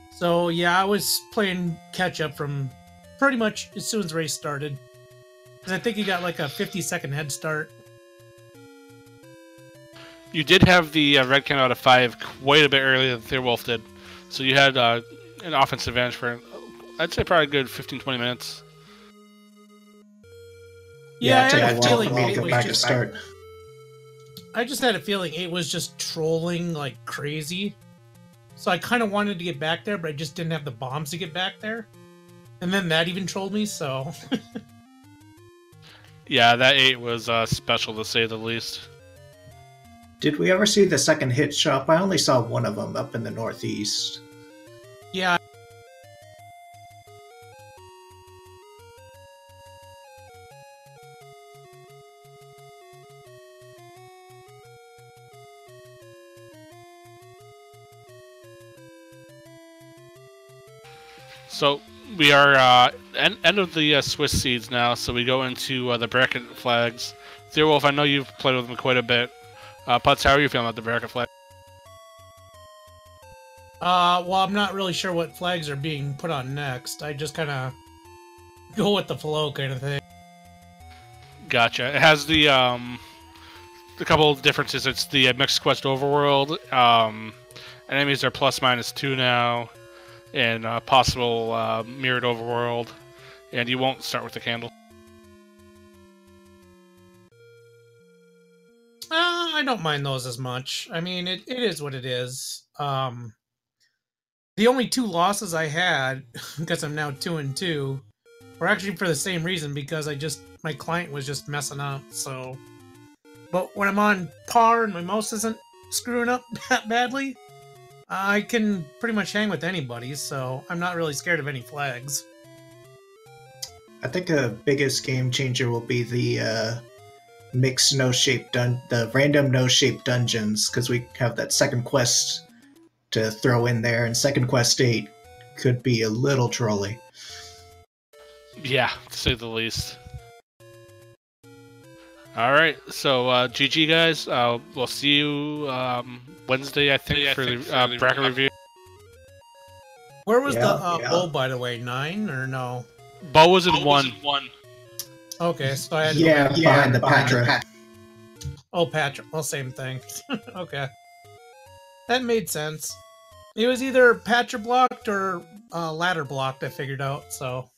So yeah, I was playing catch up from pretty much as soon as the race started. Because I think he got like a 50-second head start. You did have the red count out of 5 quite a bit earlier than Thirwolf did. So you had an offensive advantage for, I'd say, probably a good 15-20 minutes. Yeah, it took I had a a while feeling for me to it get was back to just... start. I just had a feeling it was just trolling like crazy. So I kind of wanted to get back there, but I just didn't have the bombs to get back there. And then that even trolled me, so... Yeah, that 8 was special to say the least. Did we ever see the second hit shop? I only saw one of them up in the northeast. Yeah. So we are end of the Swiss seeds now, so we go into the bracket flags. Thirwolf, I know you've played with them quite a bit. Putz, how are you feeling about the bracket flag? Well, I'm not really sure what flags are being put on next. I just kind of go with the flow kind of thing. Gotcha. It has the a couple of differences. It's the mixed quest overworld. Enemies are +/-2 now, and possible mirrored overworld. And you won't start with the candle. I don't mind those as much. I mean, it is what it is. The only 2 losses I had, because I'm now 2-2, were actually for the same reason, because my client was just messing up, so... But when I'm on par and my mouse isn't screwing up that badly, I can pretty much hang with anybody, so I'm not really scared of any flags. I think the biggest game changer will be the mixed the random no-shaped dungeons, because we have that second quest to throw in there, and second quest 8 could be a little trolly. Yeah, to say the least. Alright, so GG guys, we'll see you Wednesday, I think, for the bracket review. Where was the bow, by the way? 9 or no? Bow was in 1. Okay, so I had to behind the Patra. Oh, Patra. Well, same thing. Okay. That made sense. It was either Patra blocked or ladder blocked, I figured out, so...